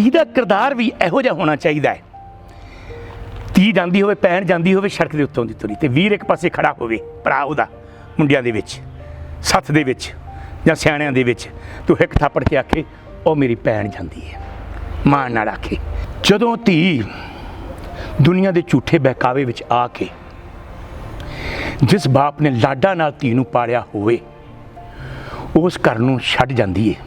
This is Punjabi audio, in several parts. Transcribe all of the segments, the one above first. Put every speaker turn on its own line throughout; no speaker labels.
ਧੀ ਦਾ ਕਿਰਦਾਰ ਵੀ ਇਹੋ ਜਿਹਾ ਹੋਣਾ ਚਾਹੀਦਾ ਹੈ। ਧੀ ਜਾਂਦੀ ਹੋਵੇ, ਭੈਣ ਜਾਂਦੀ ਹੋਵੇ ਸੜਕ ਦੇ ਉੱਤੋਂ ਦੀ ਤੁਰੀ, ਤੇ ਵੀਰ ਇੱਕ ਪਾਸੇ ਖੜਾ ਹੋਵੇ, ਭਰਾ ਉਹਦਾ ਮੁੰਡਿਆਂ ਦੇ ਵਿੱਚ, ਸੱਥ ਦੇ ਵਿੱਚ ਜਾਂ ਸਿਆਣਿਆਂ ਦੇ ਵਿੱਚ, ਤੂੰ ਇੱਕ ਥਾਪੜ ਕੇ ਆਖੇ ਉਹ ਮੇਰੀ ਭੈਣ ਜਾਂਦੀ ਹੈ, ਮਾਣ ਨਾਲ ਆਖੇ। ਜਦੋਂ ਧੀ ਦੁਨੀਆ ਦੇ ਝੂਠੇ ਬਹਿਕਾਵੇ ਵਿੱਚ ਆ ਕੇ ਜਿਸ ਬਾਪ ਨੇ ਲਾਡਾਂ ਨਾਲ ਧੀ ਨੂੰ ਪਾਲਿਆ ਹੋਵੇ ਉਸ ਘਰ ਨੂੰ ਛੱਡ ਜਾਂਦੀ ਹੈ,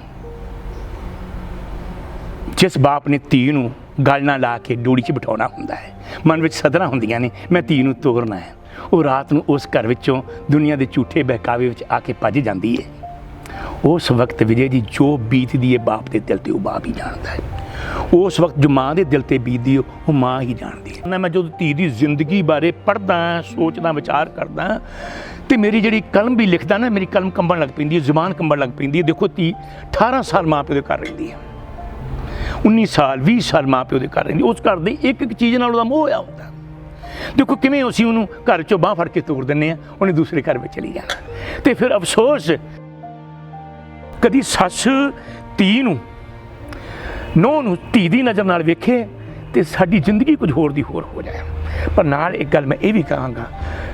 ਜਿਸ ਬਾਪ ਨੇ ਧੀ ਨੂੰ ਗਲ ਨਾਲ ਲਾ ਕੇ ਡੋਲੀ 'ਚ ਬਿਠਾਉਣਾ ਹੁੰਦਾ ਹੈ, ਮਨ ਵਿੱਚ ਸਦਰਾਂ ਹੁੰਦੀਆਂ ਨੇ ਮੈਂ ਧੀ ਨੂੰ ਤੋਰਨਾ ਹੈ, ਉਹ ਰਾਤ ਨੂੰ ਉਸ ਘਰ ਵਿੱਚੋਂ ਦੁਨੀਆ ਦੇ ਝੂਠੇ ਬਹਿਕਾਵੇ ਵਿੱਚ ਆ ਕੇ ਭੱਜ ਜਾਂਦੀ ਹੈ। ਉਸ ਵਕਤ ਵਿਜੇ ਜੀ ਜੋ ਬੀਤਦੀ ਹੈ ਬਾਪ ਦੇ ਦਿਲ 'ਤੇ ਉਹ ਬਾਪ ਹੀ ਜਾਣਦਾ ਹੈ। ਉਸ ਵਕਤ ਜੋ ਮਾਂ ਦੇ ਦਿਲ 'ਤੇ ਬੀਤਦੀ ਉਹ ਮਾਂ ਹੀ ਜਾਣਦੀ ਹੈ। ਮੈਂ ਜਦੋਂ ਧੀ ਦੀ ਜ਼ਿੰਦਗੀ ਬਾਰੇ ਪੜ੍ਹਦਾ, ਸੋਚਦਾ, ਵਿਚਾਰ ਕਰਦਾ, ਤੇ ਮੇਰੀ ਜਿਹੜੀ ਕਲਮ ਵੀ ਲਿਖਦਾ ਨਾ, ਮੇਰੀ ਕਲਮ ਕੰਬਣ ਲੱਗ ਪੈਂਦੀ ਹੈ, ਜ਼ੁਬਾਨ ਕੰਬਣ ਲੱਗ ਪੈਂਦੀ ਹੈ। ਦੇਖੋ ਧੀ 18 ਸਾਲ ਮਾਂ ਪਿਓ ਦੇ ਘਰ ਰਹਿੰਦੀ ਹੈ, 19 ਸਾਲ 20 ਸਾਲ ਮਾਂ ਪਿਓ ਦੇ ਘਰ ਰਹਿੰਦੀ, ਉਸ ਘਰ ਦੀ ਇੱਕ ਇੱਕ ਚੀਜ਼ ਨਾਲ ਉਹਦਾ ਮੋਹ ਹੋਇਆ ਹੁੰਦਾ। ਦੇਖੋ ਕਿਵੇਂ ਅਸੀਂ ਉਹਨੂੰ ਘਰ 'ਚੋਂ ਬਾਂਹ ਫੜ ਕੇ ਤੋੜ ਦਿੰਦੇ ਹਾਂ, ਉਹਨੇ ਦੂਸਰੇ ਘਰ ਵਿੱਚ ਚਲੀ ਜਾਣਾ। ਤੇ ਫਿਰ ਅਫਸੋਸ, ਕਦੀ ਸੱਸ ਧੀ ਨੂੰ, ਨੂੰਹ ਨੂੰ ਧੀ ਦੀ ਨਜ਼ਰ ਨਾਲ ਵੇਖੇ ਤੇ ਸਾਡੀ ਜ਼ਿੰਦਗੀ ਕੁਝ ਹੋਰ ਦੀ ਹੋਰ ਹੋ ਜਾਏ। ਪਰ ਨਾਲ ਇੱਕ ਗੱਲ ਮੈਂ ਇਹ ਵੀ ਕਹਾਂਗਾ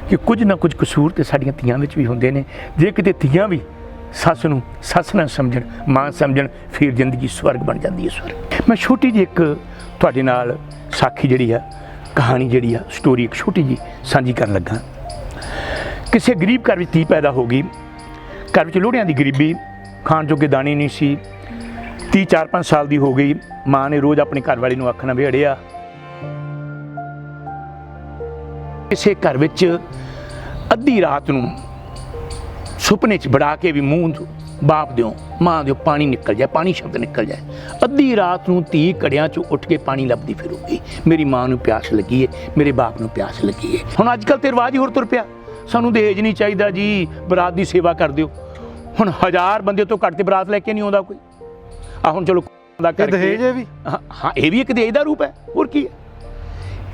ਕਿ ਕੁਝ ਨਾ ਕੁਝ ਕਸੂਰ ਤੇ ਸਾਡੀਆਂ ਧੀਆਂ ਵਿੱਚ ਵੀ ਹੁੰਦੇ ਨੇ। ਜੇ ਕਿਤੇ ਧੀਆਂ ਵੀ ਸੱਸ ਨੂੰ ਸੱਸ ਨਾ ਸਮਝਣ, ਮਾਂ ਸਮਝਣ, ਫਿਰ ਜ਼ਿੰਦਗੀ ਸਵਰਗ ਬਣ ਜਾਂਦੀ ਹੈ, ਸਵਰਗ। ਮੈਂ ਛੋਟੀ ਜਿਹੀ ਇੱਕ ਤੁਹਾਡੇ ਨਾਲ ਸਾਖੀ ਜਿਹੜੀ ਆ, ਕਹਾਣੀ ਜਿਹੜੀ ਆ, ਸਟੋਰੀ ਇੱਕ ਛੋਟੀ ਜਿਹੀ ਸਾਂਝੀ ਕਰਨ ਲੱਗਾ। ਕਿਸੇ ਗਰੀਬ ਘਰ ਵਿੱਚ ਧੀ ਪੈਦਾ ਹੋ ਗਈ। ਘਰ ਵਿੱਚ ਲੋਹੜਿਆਂ ਦੀ ਗਰੀਬੀ, ਖਾਣ ਜੋਗੇ ਦਾਣੇ ਨਹੀਂ ਸੀ। 30-4-5 ਸਾਲ ਦੀ ਹੋ ਗਈ। ਮਾਂ ਨੇ ਰੋਜ਼ ਆਪਣੇ ਘਰ ਵਾਲੀ ਨੂੰ ਆਖਣਾ ਵੀ ਅੜਿਆ। ਕਿਸੇ ਘਰ ਵਿੱਚ ਅੱਧੀ ਰਾਤ ਨੂੰ ਸੁਪਨੇ 'ਚ ਬੜਾ ਕੇ ਵੀ ਮੂੰਹ ਬਾਪ ਦਿਓ, ਮਾਂ ਦਿਓ ਪਾਣੀ ਨਿਕਲ ਜਾਏ, ਪਾਣੀ ਸ਼ਬਦ ਨਿਕਲ ਜਾਏ। ਅੱਧੀ ਰਾਤ ਨੂੰ ਧੀ ਘੜਿਆਂ 'ਚੋਂ ਉੱਠ ਕੇ ਪਾਣੀ ਲੱਭਦੀ ਫਿਰੂਗੀ, ਮੇਰੀ ਮਾਂ ਨੂੰ ਪਿਆਸ ਲੱਗੀ ਹੈ, ਮੇਰੇ ਬਾਪ ਨੂੰ ਪਿਆਸ ਲੱਗੀ ਹੈ। ਹੁਣ ਅੱਜ ਕੱਲ੍ਹ ਤੇ ਰਿਵਾਜ ਹੀ ਹੋਰ ਤੁਰ ਪਿਆ, ਸਾਨੂੰ ਦਹੇਜ ਨਹੀਂ ਚਾਹੀਦਾ ਜੀ, ਬਰਾਤ ਦੀ ਸੇਵਾ ਕਰ ਦਿਓ। ਹੁਣ 1000 ਬੰਦੇ ਤੋਂ ਘੱਟ ਤੇ ਬਰਾਤ ਲੈ ਕੇ ਨਹੀਂ ਆਉਂਦਾ ਕੋਈ। ਹੁਣ ਚਲੋ ਦਾ
ਦਹੇਜ ਵੀ,
ਹਾਂ ਇਹ ਵੀ ਇੱਕ ਦਹੇਜ ਦਾ ਰੂਪ ਹੈ, ਹੋਰ ਕੀ ਹੈ।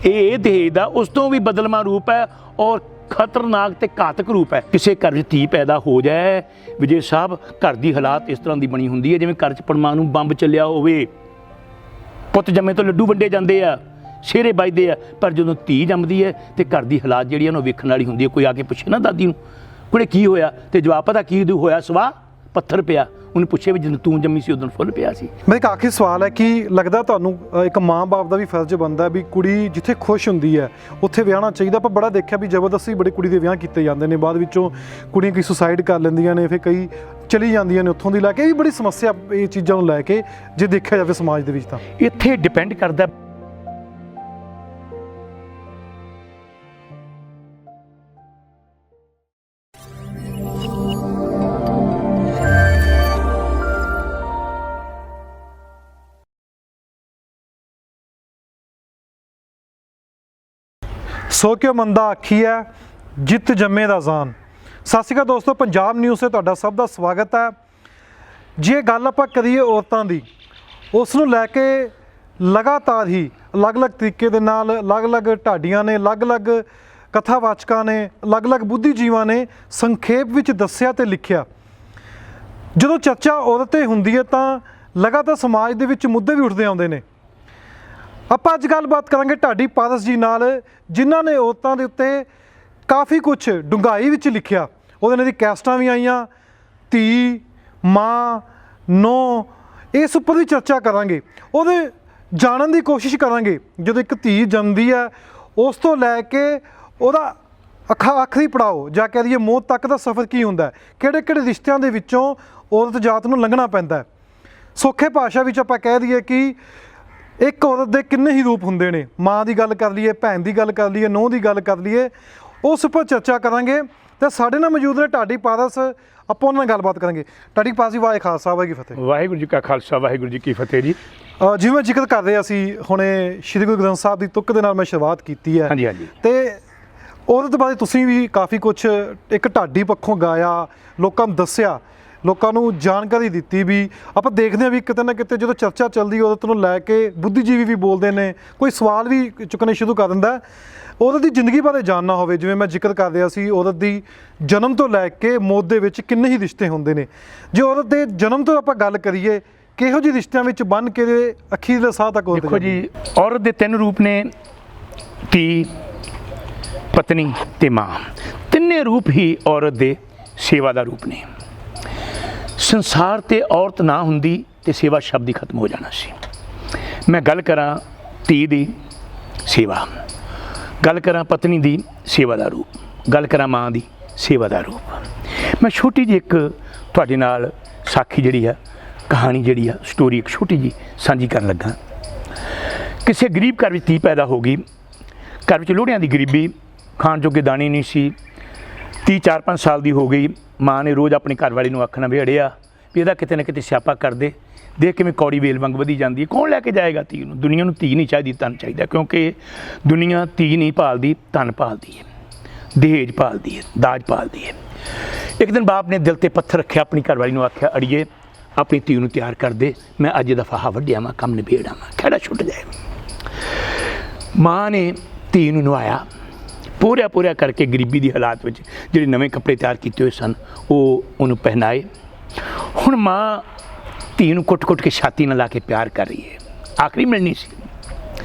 ਇਹ ਦਹੇਜ ਦਾ ਉਸ ਤੋਂ ਵੀ ਬਦਲਵਾਂ ਰੂਪ ਹੈ ਔਰ ਖਤਰਨਾਕ ਤੇ ਘਾਤਕ ਰੂਪ ਹੈ। ਕਿਸੇ ਘਰ ਵਿੱਚ ਧੀ ਪੈਦਾ ਹੋ ਜਾਏ ਵਿਜੇ ਸਾਹਿਬ, ਘਰ ਦੀ ਹਾਲਾਤ ਇਸ ਤਰ੍ਹਾਂ ਦੀ ਬਣੀ ਹੁੰਦੀ ਹੈ ਜਿਵੇਂ ਘਰ 'ਚ ਪਰਮਾਣੂ ਬੰਬ ਚੱਲਿਆ ਹੋਵੇ। ਪੁੱਤ ਜੰਮੇ ਤੋਂ ਲੱਡੂ ਵੰਡੇ ਜਾਂਦੇ ਆ, ਸ਼ੇਰੇ ਵੱਜਦੇ ਆ, ਪਰ ਜਦੋਂ ਧੀ ਜੰਮਦੀ ਹੈ ਤੇ ਘਰ ਦੀ ਹਾਲਾਤ ਜਿਹੜੀ ਉਹਨੂੰ ਵੇਖਣ ਵਾਲੀ ਹੁੰਦੀ ਹੈ। ਕੋਈ ਆ ਕੇ ਪੁੱਛੇ ਨਾ ਦਾਦੀ ਨੂੰ ਕੁੜੇ ਕੀ ਹੋਇਆ, ਤੇ ਜਵਾਬ ਪਤਾ ਕੀ ਹੋਇਆ, ਸਵਾ ਪੱਥਰ ਪਿਆ। ਉਹਨੂੰ ਪੁੱਛੇ ਵੀ ਜਦੋਂ ਤੂੰ ਜੰਮੀ ਸੀ ਉਦੋਂ ਫੁੱਲ ਪਿਆ ਸੀ।
ਮੇਰਾ ਇੱਕ ਆਖਰੀ ਸਵਾਲ ਹੈ ਕਿ ਲੱਗਦਾ ਤੁਹਾਨੂੰ ਇੱਕ ਮਾਂ ਬਾਪ ਦਾ ਵੀ ਫਰਜ਼ ਬਣਦਾ ਵੀ ਕੁੜੀ ਜਿੱਥੇ ਖੁਸ਼ ਹੁੰਦੀ ਹੈ ਉੱਥੇ ਵਿਆਹਣਾ ਚਾਹੀਦਾ। ਪਰ ਬੜਾ ਦੇਖਿਆ ਵੀ ਜ਼ਬਰਦਸਤੀ ਬੜੀ ਕੁੜੀ ਦੇ ਵਿਆਹ ਕੀਤੇ ਜਾਂਦੇ ਨੇ, ਬਾਅਦ ਵਿੱਚੋਂ ਕੁੜੀਆਂ ਕਈ ਸੁਸਾਈਡ ਕਰ ਲੈਂਦੀਆਂ ਨੇ, ਫਿਰ ਕਈ ਚਲੀ ਜਾਂਦੀਆਂ ਨੇ ਉੱਥੋਂ ਦੀ ਲੈ ਕੇ। ਇਹ ਵੀ ਬੜੀ ਸਮੱਸਿਆ ਇਹ ਚੀਜ਼ਾਂ ਨੂੰ ਲੈ ਕੇ ਜੇ ਦੇਖਿਆ ਜਾਵੇ ਸਮਾਜ ਦੇ ਵਿੱਚ। ਤਾਂ
ਇੱਥੇ ਡਿਪੈਂਡ ਕਰਦਾ
ਸੋ ਕਿਉ ਮੰਦਾ ਆਖੀਐ ਜਿੱਤ ਜੰਮੇ ਦਾ ਜਾਨ। ਸਤਿ ਸ਼੍ਰੀ ਅਕਾਲ ਦੋਸਤੋ, ਪੰਜਾਬ ਨਿਊਜ਼ 'ਤੇ ਤੁਹਾਡਾ ਸਭ ਦਾ ਸਵਾਗਤ ਹੈ। ਜੇ ਗੱਲ ਆਪਾਂ ਕਰੀਏ ਔਰਤਾਂ ਦੀ, ਉਸ ਨੂੰ ਲੈ ਕੇ ਲਗਾਤਾਰ ਹੀ ਅਲੱਗ-ਅਲੱਗ ਤਰੀਕੇ ਦੇ ਨਾਲ ਅਲੱਗ-ਅਲੱਗ ਢਾਡੀਆਂ ਨੇ, ਅਲੱਗ-ਅਲੱਗ ਕਥਾਵਾਚਕਾਂ ਨੇ, ਅਲੱਗ-ਅਲੱਗ ਬੁੱਧੀਜੀਵਾਂ ਨੇ ਸੰਖੇਪ ਵਿੱਚ ਦੱਸਿਆ ਤੇ ਲਿਖਿਆ। ਜਦੋਂ ਚਰਚਾ ਔਰਤ 'ਤੇ ਹੁੰਦੀ ਹੈ ਤਾਂ ਲਗਾਤਾਰ ਸਮਾਜ ਦੇ ਵਿੱਚ ਮੁੱਦੇ ਵੀ ਉੱਠਦੇ ਆਉਂਦੇ ਨੇ। ਆਪਾਂ ਅੱਜ ਗੱਲਬਾਤ ਕਰਾਂਗੇ ਢਾਡੀ ਪਾਰਸ ਜੀ ਨਾਲ, ਜਿਨ੍ਹਾਂ ਨੇ ਔਰਤਾਂ ਦੇ ਉੱਤੇ ਕਾਫੀ ਕੁਛ ਡੂੰਘਾਈ ਵਿੱਚ ਲਿਖਿਆ। ਉਹਦੇ ਨਾਲ ਦੀ ਕੈਸਟਾਂ ਵੀ ਆਈਆਂ, ਧੀ, ਮਾਂ, ਨੂੰਹ, ਇਸ ਉੱਪਰ ਵੀ ਚਰਚਾ ਕਰਾਂਗੇ। ਉਹਦੇ ਜਾਣਨ ਦੀ ਕੋਸ਼ਿਸ਼ ਕਰਾਂਗੇ ਜਦੋਂ ਇੱਕ ਧੀ ਜੰਮਦੀ ਹੈ ਉਸ ਤੋਂ ਲੈ ਕੇ ਉਹਦਾ ਆਖਰੀ ਪੜਾਓ ਜਾਂ ਕਹਿ ਦਈਏ ਮੌਤ ਤੱਕ ਦਾ ਸਫ਼ਰ ਕੀ ਹੁੰਦਾ ਹੈ, ਕਿਹੜੇ ਕਿਹੜੇ ਰਿਸ਼ਤਿਆਂ ਦੇ ਵਿੱਚੋਂ ਔਰਤ ਜਾਤ ਨੂੰ ਲੰਘਣਾ ਪੈਂਦਾ ਹੈ। ਸੌਖੇ ਭਾਸ਼ਾ ਵਿੱਚ ਆਪਾਂ ਕਹਿ ਦਈਏ ਕਿ ਇੱਕ ਔਰਤ ਦੇ ਕਿੰਨੇ ਹੀ ਰੂਪ ਹੁੰਦੇ ਨੇ। ਮਾਂ ਦੀ ਗੱਲ ਕਰ ਲਈਏ, ਭੈਣ ਦੀ ਗੱਲ ਕਰ ਲਈਏ, ਨੂੰਹ ਦੀ ਗੱਲ ਕਰ ਲਈਏ, ਉਸ ਉੱਪਰ ਚਰਚਾ ਕਰਾਂਗੇ। ਤੇ ਸਾਡੇ ਨਾਲ ਮੌਜੂਦ ਨੇ ਢਾਡੀ ਪਾਰਸ, ਆਪਾਂ ਉਹਨਾਂ ਨਾਲ ਗੱਲਬਾਤ ਕਰਾਂਗੇ। ਢਾਡੀ ਪਾਰਸ ਜੀ, ਵਾਹਿ ਖਾਲਸਾ ਵਾਹਿਗੁਰੂ ਕੀ ਫਤਿਹ।
ਵਾਹਿਗੁਰੂ ਜੀ ਕਾ ਖਾਲਸਾ ਵਾਹਿਗੁਰੂ ਜੀ ਕੀ ਫਤਿਹ ਜੀ।
ਜਿਵੇਂ ਜ਼ਿਕਰ ਕਰ ਰਹੇ ਅਸੀਂ ਹੁਣੇ ਸ਼੍ਰੀ ਗੁਰੂ ਗ੍ਰੰਥ ਸਾਹਿਬ ਦੀ ਤੁਕ ਦੇ ਨਾਲ ਮੈਂ ਸ਼ੁਰੂਆਤ ਕੀਤੀ ਹੈ।
ਹਾਂਜੀ ਹਾਂਜੀ।
ਤੇ ਔਰਤ ਬਾਰੇ ਤੁਸੀਂ ਵੀ ਕਾਫੀ ਕੁਛ ਇੱਕ ਢਾਡੀ ਪੱਖੋਂ ਗਾਇਆ, ਲੋਕਾਂ ਨੂੰ ਦੱਸਿਆ, ਲੋਕਾਂ ਨੂੰ ਜਾਣਕਾਰੀ ਦਿੱਤੀ। ਵੀ ਆਪਾਂ ਦੇਖਦੇ ਹਾਂ ਵੀ ਕਿਤੇ ਨਾ ਕਿਤੇ ਜਦੋਂ ਚਰਚਾ ਚੱਲਦੀ ਔਰਤ ਨੂੰ ਲੈ ਕੇ ਬੁੱਧੀਜੀਵੀ ਵੀ ਬੋਲਦੇ ਨੇ, ਕੋਈ ਸਵਾਲ ਵੀ ਚੁੱਕਣੇ ਸ਼ੁਰੂ ਕਰ ਦਿੰਦਾ। ਔਰਤ ਦੀ ਜ਼ਿੰਦਗੀ ਬਾਰੇ ਜਾਣਨਾ ਹੋਵੇ, ਜਿਵੇਂ ਮੈਂ ਜ਼ਿਕਰ ਕਰ ਰਿਹਾ ਸੀ, ਔਰਤ ਦੀ ਜਨਮ ਤੋਂ ਲੈ ਕੇ ਮੌਤ ਦੇ ਵਿੱਚ ਕਿੰਨੇ ਹੀ ਰਿਸ਼ਤੇ ਹੁੰਦੇ ਨੇ। ਜੇ ਔਰਤ ਦੇ ਜਨਮ ਤੋਂ ਆਪਾਂ ਗੱਲ ਕਰੀਏ, ਕਿਹੋ ਜਿਹੇ ਰਿਸ਼ਤਿਆਂ ਵਿੱਚ ਬੰਨ ਕੇ ਅਖੀਰਲੇ ਸਾਹ ਤੱਕ
ਦੇਖੋ ਜੀ, ਔਰਤ ਦੇ 3 ਰੂਪ ਨੇ, ਧੀ, ਪਤਨੀ ਤੇ ਮਾਂ। ਤਿੰਨੇ ਰੂਪ ਹੀ ਔਰਤ ਦੇ ਸੇਵਾ ਦਾ ਰੂਪ ਨੇ। ਸੰਸਾਰ ਤੇ ਔਰਤ ਨਾ ਹੁੰਦੀ ਤੇ ਸੇਵਾ ਸ਼ਬਦ ਹੀ ਖਤਮ ਹੋ ਜਾਣਾ ਸੀ। ਮੈਂ ਗੱਲ ਕਰਾਂ ਧੀ ਦੀ ਸੇਵਾ, ਗੱਲ ਕਰਾਂ ਪਤਨੀ ਦੀ ਸੇਵਾ ਦਾ ਰੂਪ, ਗੱਲ ਕਰਾਂ ਮਾਂ ਦੀ ਸੇਵਾ ਦਾ ਰੂਪ। ਮੈਂ ਛੋਟੀ ਜਿਹੀ ਇੱਕ ਤੁਹਾਡੇ ਨਾਲ ਸਾਖੀ ਜਿਹੜੀ ਆ, ਕਹਾਣੀ ਜਿਹੜੀ ਆ, ਸਟੋਰੀ ਇੱਕ ਛੋਟੀ ਜਿਹੀ ਸਾਂਝੀ ਕਰਨ ਲੱਗਾ। ਕਿਸੇ ਗਰੀਬ ਘਰ ਵਿੱਚ ਧੀ ਪੈਦਾ ਹੋ ਗਈ। ਘਰ ਵਿੱਚ ਲੋਹੜਿਆਂ ਦੀ ਗਰੀਬੀ, ਖਾਣ ਜੋਗੇ ਦਾਣੇ ਨਹੀਂ ਸੀ। 30-4-5 ਸਾਲ ਦੀ ਹੋ ਗਈ। ਮਾਂ ਨੇ ਰੋਜ਼ ਆਪਣੀ ਘਰਵਾਲੀ ਨੂੰ ਆਖਣਾ ਵੀ ਅੜਿਆ ਵੀ ਇਹਦਾ ਕਿਤੇ ਨਾ ਕਿਤੇ ਸਿਆਪਾ ਕਰ ਦੇ, ਦੇਖ ਕਿਵੇਂ ਕੌੜੀ ਵੇਲ ਵਾਂਗ ਵਧੀ ਜਾਂਦੀ ਹੈ, ਕੌਣ ਲੈ ਕੇ ਜਾਏਗਾ ਧੀ ਨੂੰ। ਦੁਨੀਆ ਨੂੰ ਧੀ ਨਹੀਂ ਚਾਹੀਦੀ, ਧਨ ਚਾਹੀਦਾ, ਕਿਉਂਕਿ ਦੁਨੀਆ ਧੀ ਨਹੀਂ ਭਾਲਦੀ, ਧਨ ਭਾਲਦੀ ਹੈ, ਦਹੇਜ ਭਾਲਦੀ ਹੈ, ਦਾਜ ਭਾਲਦੀ ਹੈ। ਇੱਕ ਦਿਨ ਬਾਪ ਨੇ ਦਿਲ ਤੇ ਪੱਥਰ ਰੱਖਿਆ, ਆਪਣੀ ਘਰਵਾਲੀ ਨੂੰ ਆਖਿਆ ਅੜੀਏ ਆਪਣੀ ਧੀ ਨੂੰ ਤਿਆਰ ਕਰ ਦੇ, ਮੈਂ ਅੱਜ ਦਾ ਫਾਹਾ ਵੱਢਿਆ ਵਾਂ, ਕੰਮ ਨਿਬੇੜ ਆਵਾਂ, ਖਹਿੜਾ ਛੁੱਟ ਜਾਏ। ਮਾਂ ਨੇ ਧੀ ਨੂੰ ਨਵਾਇਆ, ਪੂਰਿਆ ਕਰਕੇ ਗਰੀਬੀ ਦੀ ਹਾਲਾਤ ਵਿੱਚ ਜਿਹੜੇ ਨਵੇਂ ਕੱਪੜੇ ਤਿਆਰ ਕੀਤੇ ਹੋਏ ਸਨ ਉਹ ਉਹਨੂੰ ਪਹਿਨਾਏ। ਹੁਣ ਮਾਂ ਧੀ ਨੂੰ ਕੁੱਟ-ਕੁੱਟ ਕੇ ਛਾਤੀ ਨਾਲ ਲਾ ਕੇ ਪਿਆਰ ਕਰ ਰਹੀ ਹੈ। ਆਖਰੀ ਮਿਲਣੀ ਸੀ।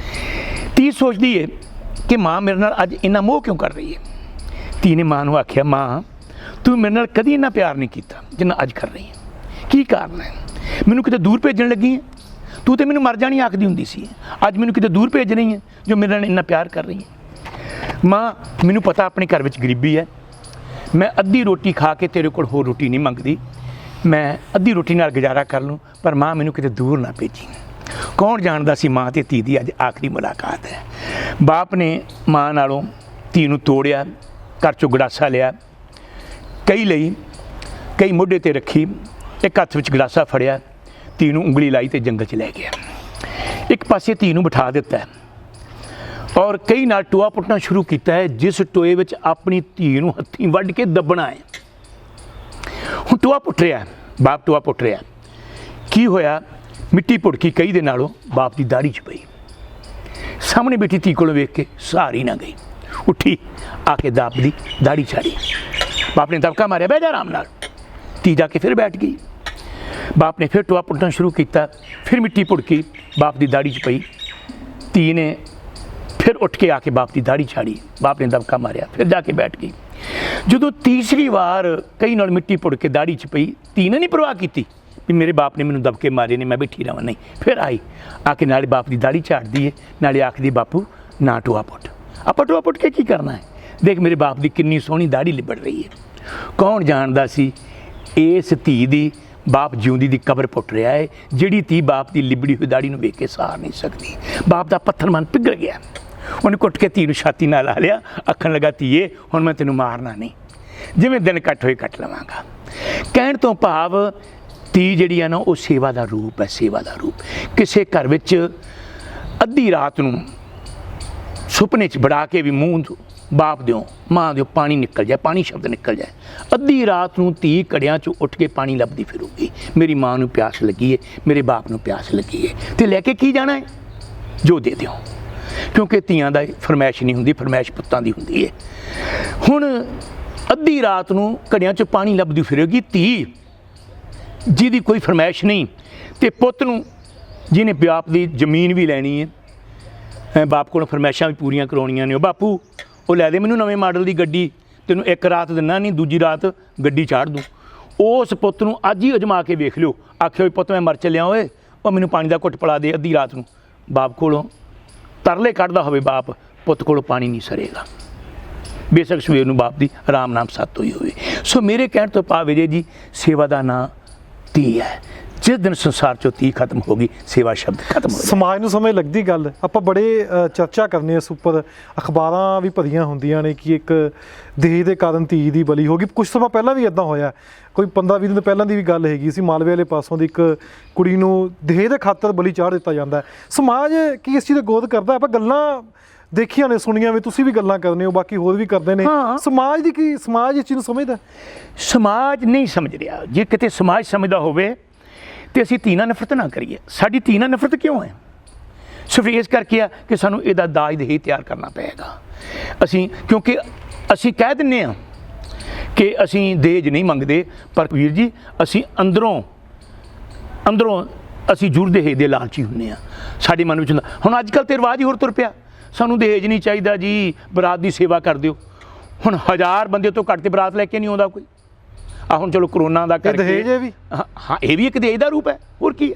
ਧੀ ਸੋਚਦੀ ਹੈ ਕਿ ਮਾਂ ਮੇਰੇ ਨਾਲ ਅੱਜ ਇੰਨਾ ਮੋਹ ਕਿਉਂ ਕਰ ਰਹੀ ਹੈ। ਧੀ ਨੇ ਮਾਂ ਨੂੰ ਆਖਿਆ, ਮਾਂ ਤੂੰ ਮੇਰੇ ਨਾਲ ਕਦੀ ਇੰਨਾ ਪਿਆਰ ਨਹੀਂ ਕੀਤਾ ਜਿੰਨਾ ਅੱਜ ਕਰ ਰਹੀ ਹੈ, ਕੀ ਕਾਰਨ ਹੈ? ਮੈਨੂੰ ਕਿਤੇ ਦੂਰ ਭੇਜਣ ਲੱਗੀ ਹੈ? ਤੂੰ ਤੇ ਮੈਨੂੰ ਮਰ ਜਾਣੀ ਆਖਦੀ ਹੁੰਦੀ ਸੀ, ਅੱਜ ਮੈਨੂੰ ਕਿਤੇ ਦੂਰ ਭੇਜ ਰਹੀ ਹੈ ਜੋ ਮੇਰੇ ਨਾਲ ਇੰਨਾ ਪਿਆਰ ਕਰ ਰਹੀ ਹੈ। ਮਾਂ ਮੈਨੂੰ ਪਤਾ ਆਪਣੇ ਘਰ ਵਿੱਚ ਗਰੀਬੀ ਹੈ, ਮੈਂ ਅੱਧੀ ਰੋਟੀ ਖਾ ਕੇ ਤੇਰੇ ਕੋਲ ਹੋਰ ਰੋਟੀ ਨਹੀਂ ਮੰਗਦੀ, ਮੈਂ ਅੱਧੀ ਰੋਟੀ ਨਾਲ ਗੁਜ਼ਾਰਾ ਕਰ ਲੂੰ, ਪਰ ਮਾਂ ਮੈਨੂੰ ਕਿਤੇ ਦੂਰ ਨਾ ਭੇਜੀ। ਕੌਣ ਜਾਣਦਾ ਸੀ ਮਾਂ ਤੇ ਧੀ ਦੀ ਅੱਜ ਆਖਰੀ ਮੁਲਾਕਾਤ ਹੈ। ਬਾਪ ਨੇ ਮਾਂ ਨਾਲੋਂ ਧੀ ਨੂੰ ਤੋੜਿਆ, ਘਰ ਚੋਂ ਗੜਾਸਾ ਲਿਆ, ਕਈ ਲਈ, ਕਈ ਮੋਢੇ ਤੇ ਰੱਖੀ, ਇੱਕ ਹੱਥ ਵਿੱਚ ਗੜਾਸਾ ਫੜਿਆ, ਧੀ ਨੂੰ ਉਂਗਲੀ ਲਾਈ ਤੇ ਜੰਗਲ 'ਚ ਲੈ ਗਿਆ। ਇੱਕ ਪਾਸੇ ਧੀ ਨੂੰ ਬਿਠਾ ਦਿੱਤਾ ਔਰ ਕਈ ਨਾਲ ਟੋਆ ਪੁੱਟਣਾ ਸ਼ੁਰੂ ਕੀਤਾ ਹੈ, ਜਿਸ ਟੋਏ ਵਿੱਚ ਆਪਣੀ ਧੀ ਨੂੰ ਹੱਥੀਂ ਵੱਢ ਕੇ ਦੱਬਣਾ ਹੈ। ਹੁਣ ਟੋਆ ਪੁੱਟ ਰਿਹਾ, ਬਾਪ ਟੋਆ ਪੁੱਟ ਰਿਹਾ। ਕੀ ਹੋਇਆ? ਮਿੱਟੀ ਪੁੱਟਕੀ ਕਈ ਦੇ ਨਾਲੋਂ ਬਾਪ ਦੀ ਦਾੜੀ 'ਚ ਪਈ। ਸਾਹਮਣੇ ਬੈਠੀ ਧੀ ਕੋਲੋਂ ਵੇਖ ਕੇ ਸਹਾਰੀ ਨਾ ਗਈ, ਉੱਠੀ ਆ ਕੇ ਬਾਪ ਦੀ ਦਾੜੀ ਛਾੜੀ। ਬਾਪ ਨੇ ਦਬਕਾ ਮਾਰਿਆ, ਬਹਿ ਜਾ ਆਰਾਮ ਨਾਲ। ਧੀ ਜਾ ਕੇ ਫਿਰ ਬੈਠ ਗਈ। ਬਾਪ ਨੇ ਫਿਰ ਟੋਆ ਪੁੱਟਣਾ ਸ਼ੁਰੂ ਕੀਤਾ, ਫਿਰ ਮਿੱਟੀ ਪੁੱਟਕੀ ਬਾਪ ਦੀ ਦਾੜੀ 'ਚ ਪਈ। ਧੀ ਨੇ ਫਿਰ ਉੱਠ ਕੇ ਆ ਕੇ ਬਾਪ ਦੀ ਦਾੜੀ ਛਾੜੀ। ਬਾਪ ਨੇ ਦਬਕਾ ਮਾਰਿਆ, ਫਿਰ ਜਾ ਕੇ ਬੈਠ ਗਈ। ਜਦੋਂ ਤੀਸਰੀ ਵਾਰ ਕਈ ਨਾਲ ਮਿੱਟੀ ਪੁੱਟ ਕੇ ਦਾੜੀ 'ਚ ਪਈ, ਧੀ ਨੇ ਨਹੀਂ ਪਰਵਾਹ ਕੀਤੀ ਵੀ ਮੇਰੇ ਬਾਪ ਨੇ ਮੈਨੂੰ ਦਬਕੇ ਮਾਰੇ ਨੇ, ਮੈਂ ਬੈਠੀ ਰਹਾਂ। ਨਹੀਂ, ਫਿਰ ਆਈ ਆ ਕੇ ਨਾਲੇ ਬਾਪ ਦੀ ਦਾੜੀ ਝਾੜਦੀ ਹੈ, ਨਾਲੇ ਆਖਦੀ ਬਾਪੂ ਨਾ ਟੋਆ ਪੁੱਟ। ਆਪਾਂ ਟੋਆ ਪੁੱਟ ਕੇ ਕੀ ਕਰਨਾ ਹੈ? ਦੇਖ ਮੇਰੇ ਬਾਪ ਦੀ ਕਿੰਨੀ ਸੋਹਣੀ ਦਾੜੀ ਲਿਬੜ ਰਹੀ ਹੈ। ਕੌਣ ਜਾਣਦਾ ਸੀ ਇਸ ਧੀ ਦੀ ਬਾਪ ਜਿਉਂਦੀ ਦੀ ਕਬਰ ਪੁੱਟ ਰਿਹਾ ਹੈ, ਜਿਹੜੀ ਧੀ ਬਾਪ ਦੀ ਲਿਬੜੀ ਹੋਈ ਦਾੜੀ ਨੂੰ ਵੇਖ ਕੇ ਸਹਾਰ ਨਹੀਂ ਸਕਦੀ। ਬਾਪ ਦਾ ਪੱਥਰ ਮਨ ਪਿਘਲ ਗਿਆ। ਉਹਨੇ ਕੁੱਟ ਕੇ ਧੀ ਨੂੰ ਛਾਤੀ ਨਾਲ ਲਾ ਲਿਆ, ਆਖਣ ਲੱਗਾ, ਧੀਏ ਹੁਣ ਮੈਂ ਤੈਨੂੰ ਮਾਰਨਾ ਨਹੀਂ, ਜਿਵੇਂ ਦਿਨ ਕੱਟ ਹੋਏ ਕੱਟ ਲਵਾਂਗਾ। ਕਹਿਣ ਤੋਂ ਭਾਵ ਧੀ ਜਿਹੜੀ ਆ ਨਾ ਉਹ ਸੇਵਾ ਦਾ ਰੂਪ ਹੈ, ਸੇਵਾ ਦਾ ਰੂਪ। ਕਿਸੇ ਘਰ ਵਿੱਚ ਅੱਧੀ ਰਾਤ ਨੂੰ ਸੁਪਨੇ 'ਚ ਬੜਾ ਕੇ ਵੀ ਮੂੰਹ ਬਾਪ ਦਿਓ ਮਾਂ ਦਿਓ ਪਾਣੀ ਨਿਕਲ ਜਾਏ, ਪਾਣੀ ਸ਼ਬਦ ਨਿਕਲ ਜਾਏ। ਅੱਧੀ ਰਾਤ ਨੂੰ ਧੀ ਘੜਿਆਂ 'ਚੋਂ ਉੱਠ ਕੇ ਪਾਣੀ ਲੱਭਦੀ ਫਿਰੂਗੀ, ਮੇਰੀ ਮਾਂ ਨੂੰ ਪਿਆਸ ਲੱਗੀ ਹੈ, ਮੇਰੇ ਬਾਪ ਨੂੰ ਪਿਆਸ ਲੱਗੀ ਹੈ, ਅਤੇ ਲੈ ਕੇ ਕੀ ਜਾਣਾ ਹੈ? ਜੋ ਦੇ ਦਿਓ। ਕਿਉਂਕਿ ਧੀਆਂ ਦਾ ਫਰਮਾਇਸ਼ ਨਹੀਂ ਹੁੰਦੀ, ਫਰਮਾਇਸ਼ ਪੁੱਤਾਂ ਦੀ ਹੁੰਦੀ ਹੈ। ਹੁਣ ਅੱਧੀ ਰਾਤ ਨੂੰ ਘੜਿਆਂ 'ਚ ਪਾਣੀ ਲੱਭਦੀ ਫਿਰੇਗੀ ਧੀ, ਜਿਹਦੀ ਕੋਈ ਫਰਮਾਇਸ਼ ਨਹੀਂ, ਅਤੇ ਪੁੱਤ ਨੂੰ ਜਿਹਨੇ ਬਾਪ ਦੀ ਜ਼ਮੀਨ ਵੀ ਲੈਣੀ ਹੈ, ਬਾਪ ਕੋਲੋਂ ਫਰਮਾਇਸ਼ਾਂ ਵੀ ਪੂਰੀਆਂ ਕਰਾਉਣੀਆਂ ਨੇ। ਉਹ ਬਾਪੂ ਉਹ ਲੈ ਦੇ ਮੈਨੂੰ ਨਵੇਂ ਮਾਡਲ ਦੀ ਗੱਡੀ, ਤੈਨੂੰ ਇੱਕ ਰਾਤ ਦਿੰਦਾ ਨਹੀਂ, ਦੂਜੀ ਰਾਤ ਗੱਡੀ ਚਾੜ੍ਹ ਦੂੰ। ਉਸ ਪੁੱਤ ਨੂੰ ਅੱਜ ਹੀ ਅਜਮਾ ਕੇ ਵੇਖ ਲਿਓ, ਆਖਿਓ ਵੀ ਪੁੱਤ ਮੈਂ ਮਰ ਚੱਲਿਆ ਓਏ, ਉਹ ਮੈਨੂੰ ਪਾਣੀ ਦਾ ਘੁੱਟ ਪਿਲਾ ਦੇ ਅੱਧੀ ਰਾਤ ਨੂੰ। ਬਾਪ ਕੋਲੋਂ ਤਰਲੇ ਕੱਢਦਾ ਹੋਵੇ ਬਾਪ, ਪੁੱਤ ਕੋਲੋਂ ਪਾਣੀ ਨਹੀਂ ਸਰੇਗਾ, ਬੇਸ਼ੱਕ ਸਵੇਰ ਨੂੰ ਬਾਪ ਦੀ ਆਰਾਮ ਨਾਲ ਸੱਤ ਹੋਈ ਹੋਵੇ। ਸੋ ਮੇਰੇ ਕਹਿਣ ਤੋਂ ਭਾਵ ਇਹ ਜੀ, ਸੇਵਾ ਦਾ ਨਾਂ ਧੀ ਹੈ। ਜਿਸ ਦਿਨ ਸੰਸਾਰ 'ਚੋਂ ਧੀ ਖਤਮ ਹੋ ਗਈ, ਸੇਵਾ ਸ਼ਬਦ ਖਤਮ ਹੋ ਗਿਆ।
ਸਮਾਜ ਨੂੰ ਸਮਝ ਲੱਗਦੀ ਗੱਲ, ਆਪਾਂ ਬੜੇ ਚਰਚਾ ਕਰਨੀ ਇਸ ਉੱਪਰ, ਅਖਬਾਰਾਂ ਵੀ ਭਰੀਆਂ ਹੁੰਦੀਆਂ ਨੇ ਕਿ ਇੱਕ ਦਹੇਜ ਦੇ ਕਾਰਨ ਧੀ ਦੀ ਬਲੀ ਹੋ ਗਈ। ਕੁਝ ਸਮਾਂ ਪਹਿਲਾਂ ਵੀ ਇੱਦਾਂ ਹੋਇਆ, ਕੋਈ 15-20 ਦਿਨ ਪਹਿਲਾਂ ਦੀ ਵੀ ਗੱਲ ਹੈਗੀ ਸੀ, ਮਾਲਵੇ ਵਾਲੇ ਪਾਸੋਂ ਦੀ ਇੱਕ ਕੁੜੀ ਨੂੰ ਦਹੇਜ ਦੇ ਖਾਤਰ ਬਲੀ ਚਾੜ ਦਿੱਤਾ ਜਾਂਦਾ ਹੈ। ਸਮਾਜ ਕੀ ਇਸ ਚੀਜ਼ ਦਾ ਗੌਰ ਕਰਦਾ? ਆਪਾਂ ਗੱਲਾਂ ਦੇਖੀਆਂ ਨੇ, ਸੁਣੀਆਂ ਵੀ, ਤੁਸੀਂ ਵੀ ਗੱਲਾਂ ਕਰਦੇ ਹੋ, ਬਾਕੀ ਹੋਰ ਵੀ ਕਰਦੇ ਨੇ। ਸਮਾਜ ਦੀ ਕੀ, ਸਮਾਜ ਇਸ ਚੀਜ਼ ਨੂੰ ਸਮਝਦਾ? ਸਮਾਜ ਨਹੀਂ ਸਮਝ ਰਿਹਾ। ਜੇ ਕਿਤੇ ਸਮਾਜ ਸਮਝਦਾ ਹੋਵੇ ਤੇ ਅਸੀਂ ਧੀ ਨਾਲ ਨਫ਼ਰਤ ਨਾ ਕਰੀਏ। ਸਾਡੀ ਧੀ ਨਾਲ ਨਫ਼ਰਤ ਕਿਉਂ ਹੈ? ਸਿਰਫ ਇਸ ਕਰਕੇ ਆ ਕਿ ਸਾਨੂੰ ਇਹਦਾ ਦਾਜ ਦਹੇਜ ਤਿਆਰ ਕਰਨਾ ਪਏਗਾ। ਕਿਉਂਕਿ ਅਸੀਂ ਕਹਿ ਦਿੰਦੇ ਹਾਂ ਕਿ ਅਸੀਂ ਦਹੇਜ ਨਹੀਂ ਮੰਗਦੇ, ਪਰ ਵੀਰ ਜੀ ਅਸੀਂ ਅੰਦਰੋਂ
ਅਸੀਂ ਜ਼ਰੂਰ ਦਹੇਜ ਦੇ ਲਾਲਚੀ ਹੁੰਦੇ ਹਾਂ। ਸਾਡੇ ਮਨ ਵਿੱਚ ਹੁੰਦਾ ਹੁਣ ਅੱਜ ਕੱਲ੍ਹ ਤੇ ਰਿਵਾਜ ਹੀ ਹੋਰ ਤੁਰ ਪਿਆ, ਸਾਨੂੰ ਦਹੇਜ ਨਹੀਂ ਚਾਹੀਦਾ ਜੀ, ਬਰਾਤ ਦੀ ਸੇਵਾ ਕਰ ਦਿਓ। ਹੁਣ 1000 ਬੰਦੇ ਤੋਂ ਘੱਟ ਤੇ ਬਰਾਤ ਲੈ ਕੇ ਨਹੀਂ ਆਉਂਦਾ ਕੋਈ। ਆ ਹੁਣ ਚਲੋ ਕਰੋਨਾ ਦਾ ਕਰਕੇ
ਦਹੇਜ ਇਹ ਵੀ
ਹਾਂ ਇਹ ਵੀ ਇੱਕ ਦਹੇਜ ਦਾ ਰੂਪ ਹੈ, ਹੋਰ ਕੀ ਹੈ।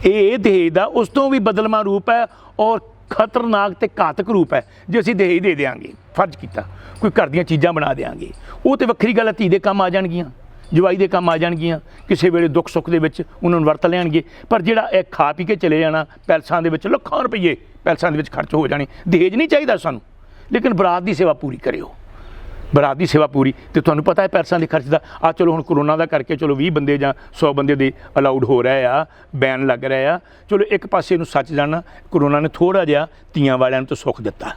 ਇਹ ਦਹੇਜ ਦਾ ਉਸ ਤੋਂ ਵੀ ਬਦਲਵਾਂ ਰੂਪ ਹੈ ਔਰ ਖਤਰਨਾਕ ਤੇ ਘਾਤਕ ਰੂਪ ਹੈ। ਜੇ ਅਸੀਂ ਦਹੇਜ ਦੇ ਦਿਆਂਗੇ, ਫਰਜ਼ ਕੀਤਾ ਕੋਈ ਘਰ ਦੀਆਂ ਚੀਜ਼ਾਂ ਬਣਾ ਦਿਆਂਗੇ, ਉਹ ਤਾਂ ਵੱਖਰੀ ਗੱਲ ਹੈ, ਧੀ ਦੇ ਕੰਮ ਆ ਜਾਣਗੀਆਂ, ਜਵਾਈ ਦੇ ਕੰਮ ਆ ਜਾਣਗੀਆਂ, ਕਿਸੇ ਵੇਲੇ ਦੁੱਖ ਸੁੱਖ ਦੇ ਵਿੱਚ ਉਹਨਾਂ ਨੂੰ ਵਰਤ ਲੈਣਗੇ। ਪਰ ਜਿਹੜਾ ਇਹ ਖਾ ਪੀ ਕੇ ਚਲੇ ਜਾਣਾ, ਪੈਲਸਾਂ ਦੇ ਵਿੱਚ ਲੱਖਾਂ ਰੁਪਈਏ ਪੈਲਸਾਂ ਦੇ ਵਿੱਚ ਖਰਚ ਹੋ ਜਾਣੇ, ਦਹੇਜ ਨਹੀਂ ਚਾਹੀਦਾ ਸਾਨੂੰ। ਲੇਕਿਨ ਬਰਾਤ ਦੀ ਸੇਵਾ ਪੂਰੀ ਕਰਿਓ, ਬਰਾਤ ਦੀ ਸੇਵਾ ਪੂਰੀ। ਤੇ ਤੁਹਾਨੂੰ ਪਤਾ ਹੈ ਪੈਲਸਾਂ ਦੇ ਖਰਚ ਦਾ, ਆ ਚਲੋ ਹੁਣ ਕਰੋਨਾ ਦਾ ਕਰਕੇ ਚਲੋ 20 ਬੰਦੇ ਜਾਂ 100 ਬੰਦੇ ਦੇ ਅਲਾਊਡ ਹੋ ਰਹੇ ਆ, ਬੈਨ ਲੱਗ ਰਿਹਾ ਆ। ਚਲੋ ਇੱਕ ਪਾਸੇ ਨੂੰ ਸੱਚ ਜਾਣਾ, ਕਰੋਨਾ ਨੇ ਥੋੜ੍ਹਾ ਜਿਹਾ ਧੀਆਂ ਵਾਲਿਆਂ ਨੂੰ ਤਾਂ ਸੁੱਖ ਦਿੱਤਾ,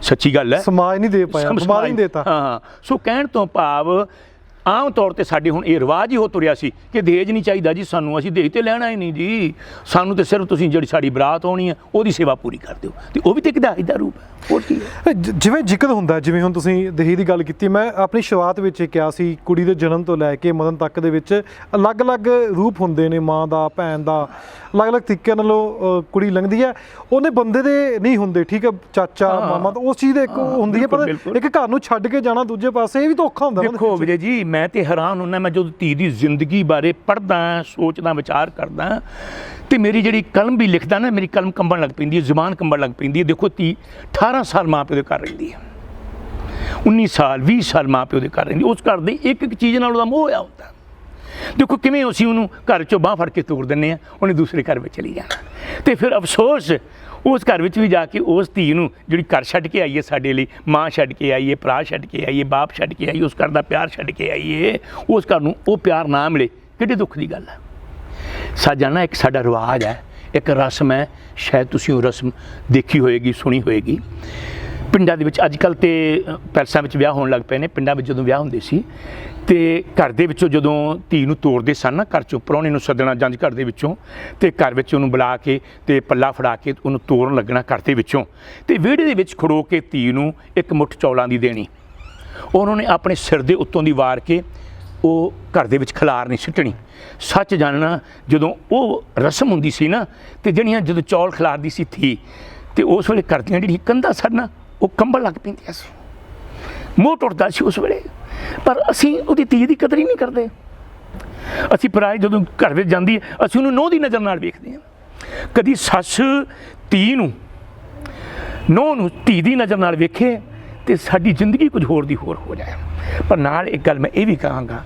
ਸੱਚੀ ਗੱਲ ਹੈ,
ਸਮਾਜ ਨਹੀਂ ਦੇ ਪਾਇਆ, ਸਮਾਜ ਨਹੀਂ ਦੇਤਾ।
ਹਾਂ, ਸੋ ਕਹਿਣ ਤੋਂ ਭਾਵ ਆਮ ਤੌਰ ਤੇ ਸਾਡੇ ਹੁਣ ਇਹ ਰਿਵਾਜ ਹੀ ਹੋ ਤੁਰਿਆ ਸੀ ਕਿ ਦਹੇਜ ਨਹੀਂ ਚਾਹੀਦਾ ਜੀ ਸਾਨੂੰ, ਅਸੀਂ ਦਹੇਜ ਤੇ ਲੈਣਾ ਹੀ ਨਹੀਂ ਜੀ, ਸਾਨੂੰ ਤੇ ਸਿਰਫ ਤੁਸੀਂ ਜਿਹੜੀ ਸਾਡੀ ਬਰਾਤ ਆਉਣੀ ਹੈ ਉਹਦੀ ਸੇਵਾ ਪੂਰੀ ਕਰ ਦਿਓ। ਤੇ ਉਹ ਵੀ ਤੇ ਇੱਕ ਦਹੇਜ ਦਾ ਰੂਪ ਹੈ, ਹੋਰ ਕੀ ਹੈ।
ਜਿਵੇਂ ਜ਼ਿਕਰ ਹੁੰਦਾ, ਜਿਵੇਂ ਹੁਣ ਤੁਸੀਂ ਦਹੇਜ ਦੀ ਗੱਲ ਕੀਤੀ, ਮੈਂ ਆਪਣੀ ਸ਼ੁਰੂਆਤ ਵਿੱਚ ਇਹ ਕਿਹਾ ਸੀ ਕੁੜੀ ਦੇ ਜਨਮ ਤੋਂ ਲੈ ਕੇ ਮਰਨ ਤੱਕ ਦੇ ਵਿੱਚ ਅਲੱਗ-ਅਲੱਗ ਰੂਪ ਹੁੰਦੇ ਨੇ, ਮਾਂ ਦਾ, ਭੈਣ ਦਾ, ਅਲੱਗ-ਅਲੱਗ ਤਰੀਕੇ ਨਾਲੋਂ ਕੁੜੀ ਲੰਘਦੀ ਹੈ। ਉਹਨੇ ਬੰਦੇ ਦੇ ਨਹੀਂ ਹੁੰਦੇ, ਠੀਕ ਹੈ, ਚਾਚਾ ਮਾਮਾ, ਤਾਂ ਉਸ ਚੀਜ਼ ਦੇ ਇੱਕ ਹੁੰਦੀ ਹੈ। ਪਰ ਇੱਕ ਘਰ ਨੂੰ ਛੱਡ ਕੇ ਜਾਣਾ ਦੂਜੇ ਪਾਸੇ, ਇਹ ਵੀ ਤਾਂ ਔਖਾ ਹੁੰਦਾ।
ਦੇਖੋ ਵਿਜੇ ਜੀ, ਮੈਂ ਤੇ ਹੈਰਾਨ ਹੁੰਦਾ, ਮੈਂ ਜਦੋਂ ਧੀ ਦੀ ਜ਼ਿੰਦਗੀ ਬਾਰੇ ਪੜ੍ਹਦਾ, ਸੋਚਦਾ, ਵਿਚਾਰ ਕਰਦਾ, ਤੇ ਮੇਰੀ ਜਿਹੜੀ ਕਲਮ ਵੀ ਲਿਖਦਾ ਨਾ, ਮੇਰੀ ਕਲਮ ਕੰਬਣ ਲੱਗ ਪੈਂਦੀ ਹੈ, ਜ਼ੁਬਾਨ ਕੰਬਣ ਲੱਗ ਪੈਂਦੀ ਹੈ। ਦੇਖੋ ਧੀ 18 ਸਾਲ ਮਾਂ ਪਿਓ ਦੇ ਘਰ ਰਹਿੰਦੀ ਹੈ, 19 ਸਾਲ 20 ਸਾਲ ਮਾਂ ਪਿਓ ਦੇ ਘਰ ਰਹਿੰਦੀ, ਉਸ ਘਰ ਦੀ ਇੱਕ ਇੱਕ ਚੀਜ਼ ਨਾਲ ਉਹਦਾ ਮੋਹ ਹੋਇਆ ਹੁੰਦਾ। ਦੇਖੋ ਕਿਵੇਂ ਅਸੀਂ ਉਹਨੂੰ ਘਰ 'ਚੋਂ ਬਾਂਹ ਫੜ ਕੇ ਤੋੜ ਦਿੰਦੇ ਹਾਂ, ਉਹਨੇ ਦੂਸਰੇ ਘਰ ਵਿੱਚ ਚਲੀ ਜਾਣਾ। ਅਤੇ ਫਿਰ ਅਫਸੋਸ ਉਸ ਘਰ ਵਿੱਚ ਵੀ ਜਾ ਕੇ ਉਸ ਧੀ ਨੂੰ ਜਿਹੜੀ ਘਰ ਛੱਡ ਕੇ ਆਈਏ, ਸਾਡੇ ਲਈ ਮਾਂ ਛੱਡ ਕੇ ਆਈਏ, ਭਰਾ ਛੱਡ ਕੇ ਆਈਏ, ਬਾਪ ਛੱਡ ਕੇ ਆਈਏ, ਉਸ ਘਰ ਦਾ ਪਿਆਰ ਛੱਡ ਕੇ ਆਈਏ, ਉਸ ਘਰ ਨੂੰ ਉਹ ਪਿਆਰ ਨਾ ਮਿਲੇ, ਕਿੱਡੇ ਦੁੱਖ ਦੀ ਗੱਲ ਹੈ। ਸਾਜਾਨਾ ਇੱਕ ਸਾਡਾ ਰਿਵਾਜ ਹੈ, ਇੱਕ ਰਸਮ ਹੈ, ਸ਼ਾਇਦ ਤੁਸੀਂ ਉਹ ਰਸਮ ਦੇਖੀ ਹੋਏਗੀ, ਸੁਣੀ ਹੋਏਗੀ। ਪਿੰਡਾਂ ਦੇ ਵਿੱਚ ਅੱਜ ਕੱਲ੍ਹ ਤਾਂ ਪੈਲਸਾਂ ਵਿੱਚ ਵਿਆਹ ਹੋਣ ਲੱਗ ਪਏ ਨੇ, ਪਿੰਡਾਂ ਵਿੱਚ ਜਦੋਂ ਵਿਆਹ ਹੁੰਦੇ ਸੀ ਅਤੇ ਘਰ ਦੇ ਵਿੱਚੋਂ ਜਦੋਂ ਧੀ ਨੂੰ ਤੋਰਦੇ ਸਨ ਨਾ, ਘਰ 'ਚੋਂ ਪ੍ਰਾਹੁਣੇ ਨੂੰ ਸੱਦਣਾ ਜੰਝ ਘਰ ਦੇ ਵਿੱਚੋਂ, ਅਤੇ ਘਰ ਵਿੱਚ ਉਹਨੂੰ ਬੁਲਾ ਕੇ ਅਤੇ ਪੱਲਾ ਫੜਾ ਕੇ ਉਹਨੂੰ ਤੋਰਨ ਲੱਗਣਾ ਘਰ ਦੇ ਵਿੱਚੋਂ, ਅਤੇ ਵਿਹੜੇ ਦੇ ਵਿੱਚ ਖੜੋ ਕੇ ਧੀ ਨੂੰ ਇੱਕ ਮੁੱਠ ਚੌਲਾਂ ਦੀ ਦੇਣੀ। ਉਹਨਾਂ ਨੇ ਆਪਣੇ ਸਿਰ ਦੇ ਉੱਤੋਂ ਦੀ ਵਾਰ ਕੇ ਉਹ ਘਰ ਦੇ ਵਿੱਚ ਖਿਲਾਰ ਨਹੀਂ ਸਿੱਟਣੀ। ਸੱਚ ਜਾਣਨਾ, ਜਦੋਂ ਉਹ ਰਸਮ ਹੁੰਦੀ ਸੀ ਨਾ, ਅਤੇ ਜਿਹੜੀਆਂ ਜਦੋਂ ਚੌਲ ਖਿਲਾਰਦੀ ਸੀ ਧੀ, ਅਤੇ ਉਸ ਵੇਲੇ ਘਰ ਦੀਆਂ ਜਿਹੜੀਆਂ ਕੰਧਾਂ ਸਨ ਨਾ, ਉਹ ਕੰਬਣ ਲੱਗ ਪੈਂਦੀਆਂ ਸੀ, ਮੋਹ ਟੁੱਟਦਾ ਸੀ ਉਸ ਵੇਲੇ। ਪਰ ਅਸੀਂ ਉਹਦੀ ਧੀ ਦੀ ਕਦਰ ਹੀ ਨਹੀਂ ਕਰਦੇ। ਅਸੀਂ ਪਰਾਏ ਜਦੋਂ ਘਰ ਵਿੱਚ ਜਾਂਦੀ ਹੈ, ਅਸੀਂ ਉਹਨੂੰ ਨੂੰਹ ਦੀ ਨਜ਼ਰ ਨਾਲ ਵੇਖਦੇ ਹਾਂ। ਕਦੀ ਸੱਸ ਧੀ ਨੂੰ, ਨੂੰਹ ਨੂੰ ਧੀ ਦੀ ਨਜ਼ਰ ਨਾਲ ਵੇਖੇ ਅਤੇ ਸਾਡੀ ਜ਼ਿੰਦਗੀ ਕੁਝ ਹੋਰ ਦੀ ਹੋਰ ਹੋ ਜਾਏ। ਪਰ ਨਾਲ ਇੱਕ ਗੱਲ ਮੈਂ ਇਹ ਵੀ ਕਹਾਂਗਾ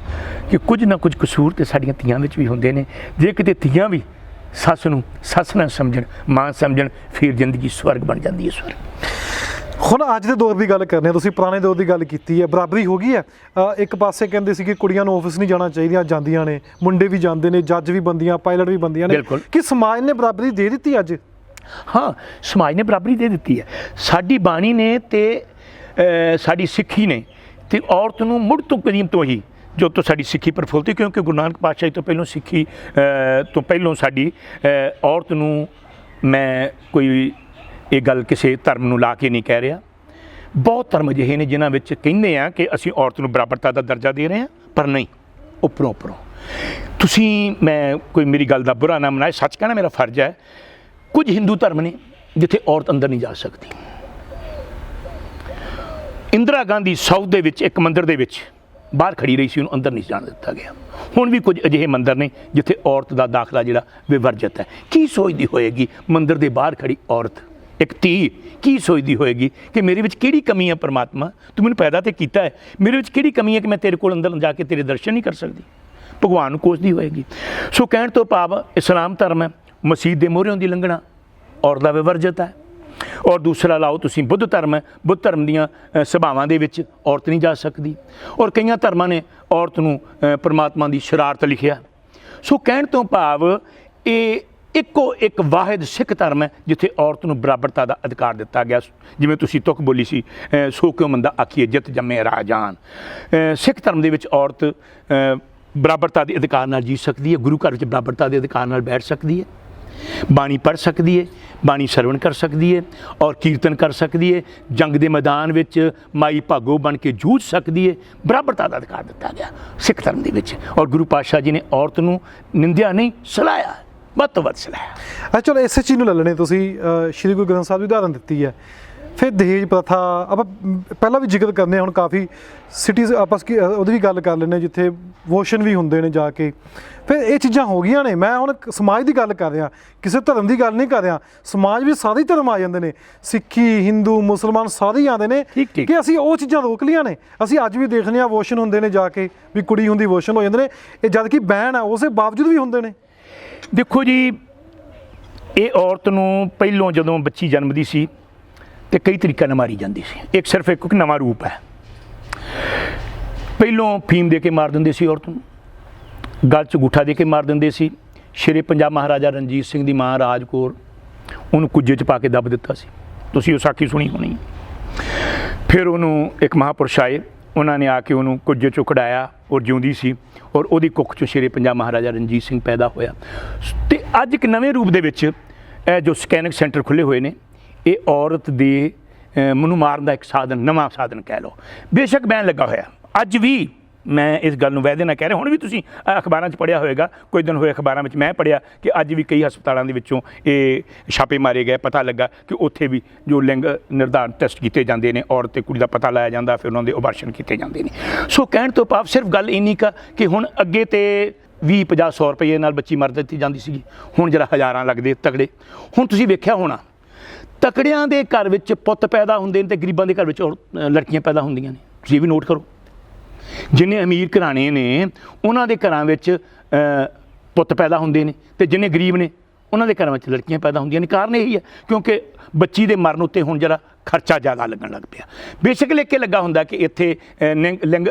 ਕਿ ਕੁਝ ਨਾ ਕੁਝ ਕਸੂਰ ਤਾਂ ਸਾਡੀਆਂ ਧੀਆਂ ਵਿੱਚ ਵੀ ਹੁੰਦੇ ਨੇ। ਜੇ ਕਿਤੇ ਧੀਆਂ ਵੀ ਸੱਸ ਨੂੰ ਸੱਸ ਨਾ ਸਮਝਣ, ਮਾਂ ਸਮਝਣ, ਫਿਰ ਜ਼ਿੰਦਗੀ ਸਵਰਗ ਬਣ ਜਾਂਦੀ ਹੈ। ਸਵਰਗ।
ਹੁਣ ਅੱਜ ਦੇ ਦੌਰ ਦੀ ਗੱਲ ਕਰਨੀ ਹੈ, ਤੁਸੀਂ ਪੁਰਾਣੇ ਦੌਰ ਦੀ ਗੱਲ ਕੀਤੀ ਹੈ, ਬਰਾਬਰੀ ਹੋ ਗਈ ਹੈ। ਇੱਕ ਪਾਸੇ ਕਹਿੰਦੇ ਸੀ ਕਿ ਕੁੜੀਆਂ ਨੂੰ ਆਫਿਸ ਨਹੀਂ ਜਾਣਾ ਚਾਹੀਦੀਆਂ, ਜਾਂਦੀਆਂ ਨੇ, ਮੁੰਡੇ ਵੀ ਜਾਂਦੇ ਨੇ, ਜੱਜ ਵੀ ਬਣਦੀਆਂ, ਪਾਇਲਟ ਵੀ ਬਣਦੀਆਂ ਨੇ। ਕਿ ਸਮਾਜ ਨੇ ਬਰਾਬਰੀ ਦੇ ਦਿੱਤੀ ਅੱਜ?
ਹਾਂ, ਸਮਾਜ ਨੇ ਬਰਾਬਰੀ ਦੇ ਦਿੱਤੀ ਹੈ। ਸਾਡੀ ਬਾਣੀ ਨੇ ਅਤੇ ਸਾਡੀ ਸਿੱਖੀ ਨੇ ਅਤੇ ਔਰਤ ਨੂੰ ਮੁੱਢ ਤੋਂ ਕਦੀਮ ਤੋਂ ਹੀ, ਜੋ ਤੋਂ ਸਾਡੀ ਸਿੱਖੀ ਪ੍ਰਫੁੱਲਤ, ਕਿਉਂਕਿ ਗੁਰੂ ਨਾਨਕ ਪਾਤਸ਼ਾਹੀ ਤੋਂ ਪਹਿਲੋਂ ਸਿੱਖੀ ਤੋਂ ਪਹਿਲੋਂ ਸਾਡੀ ਔਰਤ ਨੂੰ, ਮੈਂ ਕੋਈ ਇਹ ਗੱਲ ਕਿਸੇ ਧਰਮ ਨੂੰ ਲਾ ਕੇ ਨਹੀਂ ਕਹਿ ਰਿਹਾ, ਬਹੁਤ ਧਰਮ ਅਜਿਹੇ ਨੇ ਜਿਨ੍ਹਾਂ ਵਿੱਚ ਕਹਿੰਦੇ ਆ ਕਿ ਅਸੀਂ ਔਰਤ ਨੂੰ ਬਰਾਬਰਤਾ ਦਾ ਦਰਜਾ ਦੇ ਰਹੇ ਹਾਂ, ਪਰ ਨਹੀਂ, ਉੱਪਰੋਂ ਤੁਸੀਂ, ਮੈਂ ਕੋਈ ਮੇਰੀ ਗੱਲ ਦਾ ਬੁਰਾ ਨਾ ਮਨਾਏ, ਸੱਚ ਕਹਿਣਾ ਮੇਰਾ ਫਰਜ਼ ਹੈ। ਕੁਝ ਹਿੰਦੂ ਧਰਮ ਨੇ ਜਿੱਥੇ ਔਰਤ ਅੰਦਰ ਨਹੀਂ ਜਾ ਸਕਦੀ। ਇੰਦਰਾ ਗਾਂਧੀ ਸਾਊਥ ਦੇ ਵਿੱਚ ਇੱਕ ਮੰਦਿਰ ਦੇ ਵਿੱਚ ਬਾਹਰ ਖੜੀ ਰਹੀ ਸੀ, ਉਹਨੂੰ ਅੰਦਰ ਨਹੀਂ ਜਾਣ ਦਿੱਤਾ ਗਿਆ। ਹੁਣ ਵੀ ਕੁਝ ਅਜਿਹੇ ਮੰਦਿਰ ਨੇ ਜਿੱਥੇ ਔਰਤ ਦਾ ਦਾਖਲਾ ਜਿਹੜਾ ਵਿਵਰਜਿਤ ਹੈ। ਕੀ ਸੋਚਦੀ ਹੋਏਗੀ ਮੰਦਿਰ ਦੇ ਬਾਹਰ ਖੜੀ ਔਰਤ, ਇੱਕ ਧੀ, ਕੀ ਸੋਚਦੀ ਹੋਏਗੀ ਕਿ ਮੇਰੇ ਵਿੱਚ ਕਿਹੜੀ ਕਮੀ ਹੈ ਪਰਮਾਤਮਾ, ਤੂੰ ਮੈਨੂੰ ਪੈਦਾ ਤੇ ਕੀਤਾ ਹੈ, ਮੇਰੇ ਵਿੱਚ ਕਿਹੜੀ ਕਮੀ ਹੈ ਕਿ ਮੈਂ ਤੇਰੇ ਕੋਲ ਅੰਦਰ ਜਾ ਕੇ ਤੇਰੇ ਦਰਸ਼ਨ ਨਹੀਂ ਕਰ ਸਕਦੀ। ਭਗਵਾਨ ਨੂੰ ਕੋਸਦੀ ਹੋਏਗੀ। ਸੋ ਕਹਿਣ ਤੋਂ ਭਾਵ ਇਸਲਾਮ ਧਰਮ ਹੈ, ਮਸੀਤ ਦੇ ਮੂਹਰਿਓਂ ਦੀ ਲੰਘਣਾ ਔਰਤ ਦਾ ਵਿਵਰਜਿਤ ਹੈ। ਔਰ ਦੂਸਰਾ ਲਾਓ ਤੁਸੀਂ ਬੁੱਧ ਧਰਮ ਹੈ, ਬੁੱਧ ਧਰਮ ਦੀਆਂ ਸਭਾਵਾਂ ਦੇ ਵਿੱਚ ਔਰਤ ਨਹੀਂ ਜਾ ਸਕਦੀ। ਔਰ ਕਈਆਂ ਧਰਮਾਂ ਨੇ ਔਰਤ ਨੂੰ ਪਰਮਾਤਮਾ ਦੀ ਸ਼ਰਾਰਤ ਲਿਖਿਆ। ਸੋ ਕਹਿਣ ਤੋਂ ਭਾਵ ਇਹ ਇੱਕੋ ਇੱਕ ਵਾਹਿਦ ਸਿੱਖ ਧਰਮ ਹੈ ਜਿੱਥੇ ਔਰਤ ਨੂੰ ਬਰਾਬਰਤਾ ਦਾ ਅਧਿਕਾਰ ਦਿੱਤਾ ਗਿਆ। ਜਿਵੇਂ ਤੁਸੀਂ ਤੁਕ ਬੋਲੀ ਸੀ, ਸੋ ਕਿਉ ਮੰਦਾ ਆਖੀਏ ਜਿੱਤ ਜੰਮੇ ਰਾਜਾਨ। ਸਿੱਖ ਧਰਮ ਦੇ ਵਿੱਚ ਔਰਤ ਬਰਾਬਰਤਾ ਦੇ ਅਧਿਕਾਰ ਨਾਲ ਜੀ ਸਕਦੀ ਹੈ, ਗੁਰੂ ਘਰ ਵਿੱਚ ਬਰਾਬਰਤਾ ਦੇ ਅਧਿਕਾਰ ਨਾਲ ਬੈਠ ਸਕਦੀ ਹੈ, ਬਾਣੀ ਪੜ੍ਹ ਸਕਦੀ ਹੈ, ਬਾਣੀ ਸਰਵਣ ਕਰ ਸਕਦੀ ਹੈ, ਔਰ ਕੀਰਤਨ ਕਰ ਸਕਦੀ ਹੈ, ਜੰਗ ਦੇ ਮੈਦਾਨ ਵਿੱਚ ਮਾਈ ਭਾਗੋ ਬਣ ਕੇ ਜੂਝ ਸਕਦੀ ਹੈ। ਬਰਾਬਰਤਾ ਦਾ ਅਧਿਕਾਰ ਦਿੱਤਾ ਗਿਆ ਸਿੱਖ ਧਰਮ ਦੇ ਵਿੱਚ। ਔਰ ਗੁਰੂ ਪਾਤਸ਼ਾਹ ਜੀ ਨੇ ਔਰਤ ਨੂੰ ਨਿੰਦਿਆ ਨਹੀਂ, ਸਲਾਹਿਆ, ਵੱਧ ਤੋਂ ਵੱਧ ਸਲਾਹ।
ਚਲੋ ਇਸੇ ਚੀਜ਼ ਨੂੰ ਲੈ ਲੈਣੇ ਤੁਸੀਂ ਸ਼੍ਰੀ ਗੁਰੂ ਗ੍ਰੰਥ ਸਾਹਿਬ ਦੀ ਉਦਾਹਰਨ ਦਿੱਤੀ ਹੈ। ਫਿਰ ਦਹੇਜ ਪ੍ਰਥਾ ਆਪਾਂ ਪਹਿਲਾਂ ਵੀ ਜ਼ਿਕਰ ਕਰਨੇ ਆ, ਹੁਣ ਕਾਫੀ ਸਿਟੀਜ਼ ਆਪਸ ਕੀ ਉਹਦੀ ਵੀ ਗੱਲ ਕਰ ਲੈਂਦੇ ਜਿੱਥੇ ਵੋਸ਼ਨ ਵੀ ਹੁੰਦੇ ਨੇ ਜਾ ਕੇ। ਫਿਰ ਇਹ ਚੀਜ਼ਾਂ ਹੋ ਗਈਆਂ ਨੇ। ਮੈਂ ਹੁਣ ਸਮਾਜ ਦੀ ਗੱਲ ਕਰ ਰਿਹਾ, ਕਿਸੇ ਧਰਮ ਦੀ ਗੱਲ ਨਹੀਂ ਕਰ ਰਿਹਾ। ਸਮਾਜ ਵੀ ਸਾਰੇ ਧਰਮ ਆ ਜਾਂਦੇ ਨੇ, ਸਿੱਖੀ, ਹਿੰਦੂ, ਮੁਸਲਮਾਨ ਸਾਰੇ ਹੀ ਆਉਂਦੇ ਨੇ ਕਿ ਅਸੀਂ ਉਹ ਚੀਜ਼ਾਂ ਰੋਕ ਲਈਆਂ ਨੇ। ਅਸੀਂ ਅੱਜ ਵੀ ਦੇਖਦੇ ਹਾਂ ਵੋਸ਼ਨ ਹੁੰਦੇ ਨੇ ਜਾ ਕੇ, ਵੀ ਕੁੜੀ ਹੁੰਦੀ ਵੋਸ਼ਨ ਹੋ ਜਾਂਦੇ ਨੇ। ਇਹ ਜਦ ਕਿ ਬੈਨ ਆ, ਉਸੇ ਬਾਵਜੂਦ ਵੀ ਹੁੰਦੇ ਨੇ।
ਦੇਖੋ ਜੀ, ਇਹ ਔਰਤ ਨੂੰ ਪਹਿਲੋਂ ਜਦੋਂ ਬੱਚੀ ਜਨਮਦੀ ਸੀ ਤੇ ਕਈ ਤਰੀਕਿਆਂ ਨਾਲ ਮਾਰੀ ਜਾਂਦੀ ਸੀ। ਇੱਕ ਸਿਰਫ ਇੱਕ ਨਵਾਂ ਰੂਪ ਹੈ। ਪਹਿਲੋਂ ਫੀਮ ਦੇ ਕੇ ਮਾਰ ਦਿੰਦੇ ਸੀ ਔਰਤ ਨੂੰ, ਗਲ 'ਚ ਅੰਗੂਠਾ ਦੇ ਕੇ ਮਾਰ ਦਿੰਦੇ ਸੀ। ਸ਼ੇਰੇ ਪੰਜਾਬ ਮਹਾਰਾਜਾ ਰਣਜੀਤ ਸਿੰਘ ਦੀ ਮਾਂ ਰਾਜ ਕੌਰ, ਉਹਨੂੰ ਕੁੱਜੇ 'ਚ ਪਾ ਕੇ ਦੱਬ ਦਿੱਤਾ ਸੀ। ਤੁਸੀਂ ਉਹ ਸਾਖੀ ਸੁਣੀ ਹੋਣੀ। ਫਿਰ ਉਹਨੂੰ ਇੱਕ ਮਹਾਂਪੁਰਸ਼ ਆਏ, ਉਹਨਾਂ ਨੇ ਆ ਕੇ ਉਹਨੂੰ ਕੁੱਜੇ 'ਚੋਂ ਕਢਾਇਆ ਔਰ ਜਿਉਂਦੀ ਸੀ, ਔਰ ਉਹਦੀ ਕੁੱਖ 'ਚੋਂ ਸ਼ੇਰੇ ਪੰਜਾਬ ਮਹਾਰਾਜਾ ਰਣਜੀਤ ਸਿੰਘ ਪੈਦਾ ਹੋਇਆ। ਅਤੇ ਅੱਜ ਇੱਕ ਨਵੇਂ ਰੂਪ ਦੇ ਵਿੱਚ ਇਹ ਜੋ ਸਕੈਨਿੰਗ ਸੈਂਟਰ ਖੁੱਲ੍ਹੇ ਹੋਏ ਨੇ, ਇਹ ਔਰਤ ਦੇ ਮਨੂੰ ਮਾਰਨ ਦਾ ਇੱਕ ਸਾਧਨ, ਨਵਾਂ ਸਾਧਨ ਕਹਿ ਲਓ। ਬੇਸ਼ੱਕ ਬੈਨ ਲੱਗਾ ਹੋਇਆ ਅੱਜ ਵੀ। ਮੈਂ ਇਸ ਗੱਲ ਨੂੰ ਵਾਅਦੇ ਨਾਲ ਕਹਿ ਰਿਹਾ, ਹੁਣ ਵੀ ਤੁਸੀਂ ਅਖਬਾਰਾਂ 'ਚ ਪੜ੍ਹਿਆ ਹੋਏਗਾ, ਕੁਝ ਦਿਨ ਹੋਏ ਅਖਬਾਰਾਂ ਵਿੱਚ ਮੈਂ ਪੜ੍ਹਿਆ ਕਿ ਅੱਜ ਵੀ ਕਈ ਹਸਪਤਾਲਾਂ ਦੇ ਵਿੱਚੋਂ ਇਹ ਛਾਪੇ ਮਾਰੇ ਗਏ। ਪਤਾ ਲੱਗਾ ਕਿ ਉੱਥੇ ਵੀ ਜੋ ਲਿੰਗ ਨਿਰਧਾਰਨ ਟੈਸਟ ਕੀਤੇ ਜਾਂਦੇ ਨੇ, ਔਰਤ ਤੇ ਕੁੜੀ ਦਾ ਪਤਾ ਲਾਇਆ ਜਾਂਦਾ, ਫਿਰ ਉਹਨਾਂ ਦੇ ਅਬਾਰਸ਼ਨ ਕੀਤੇ ਜਾਂਦੇ ਨੇ। ਸੋ ਕਹਿਣ ਤੋਂ ਭਾਵ ਸਿਰਫ ਗੱਲ ਇੰਨੀ ਕਾ ਕਿ ਹੁਣ ਅੱਗੇ ਤੇ 20-50-100 ਰੁਪਏ ਨਾਲ ਬੱਚੀ ਮਰ ਦਿੱਤੀ ਜਾਂਦੀ ਸੀਗੀ, ਹੁਣ ਜਿਹੜਾ ਹਜ਼ਾਰਾਂ ਲੱਗਦੇ ਤਗੜੇ। ਹੁਣ ਤੁਸੀਂ ਵੇਖਿਆ ਹੋਣਾ, ਤਕੜਿਆਂ ਦੇ ਘਰ ਵਿੱਚ ਪੁੱਤ ਪੈਦਾ ਹੁੰਦੇ ਨੇ ਤੇ ਗਰੀਬਾਂ ਦੇ ਘਰ ਵਿੱਚ ਲੜਕੀਆਂ ਪੈਦਾ ਹੁੰਦੀਆਂ ਨੇ। ਤੁਸੀਂ ਇਹ ਵੀ ਨੋਟ ਕਰੋ, ਜਿੰਨੇ ਅਮੀਰ ਘਰਾਣੇ ਨੇ ਉਹਨਾਂ ਦੇ ਘਰਾਂ ਵਿੱਚ ਪੁੱਤ ਪੈਦਾ ਹੁੰਦੇ ਨੇ, ਤੇ ਜਿੰਨੇ ਗਰੀਬ ਨੇ ਉਹਨਾਂ ਦੇ ਘਰਾਂ ਵਿੱਚ ਲੜਕੀਆਂ ਪੈਦਾ ਹੁੰਦੀਆਂ ਨੇ। ਕਾਰਨ ਇਹੀ ਹੈ ਕਿਉਂਕਿ ਬੱਚੀ ਦੇ ਮਰਨ ਉੱਤੇ ਹੁਣ ਜਿਹੜਾ ਖਰਚਾ ਜ਼ਿਆਦਾ ਲੱਗਣ ਲੱਗ ਪਿਆ। ਬੇਸ਼ੱਕ ਲਿਖ ਕੇ ਲੱਗਾ ਹੁੰਦਾ ਕਿ ਇੱਥੇ ਲਿੰਗ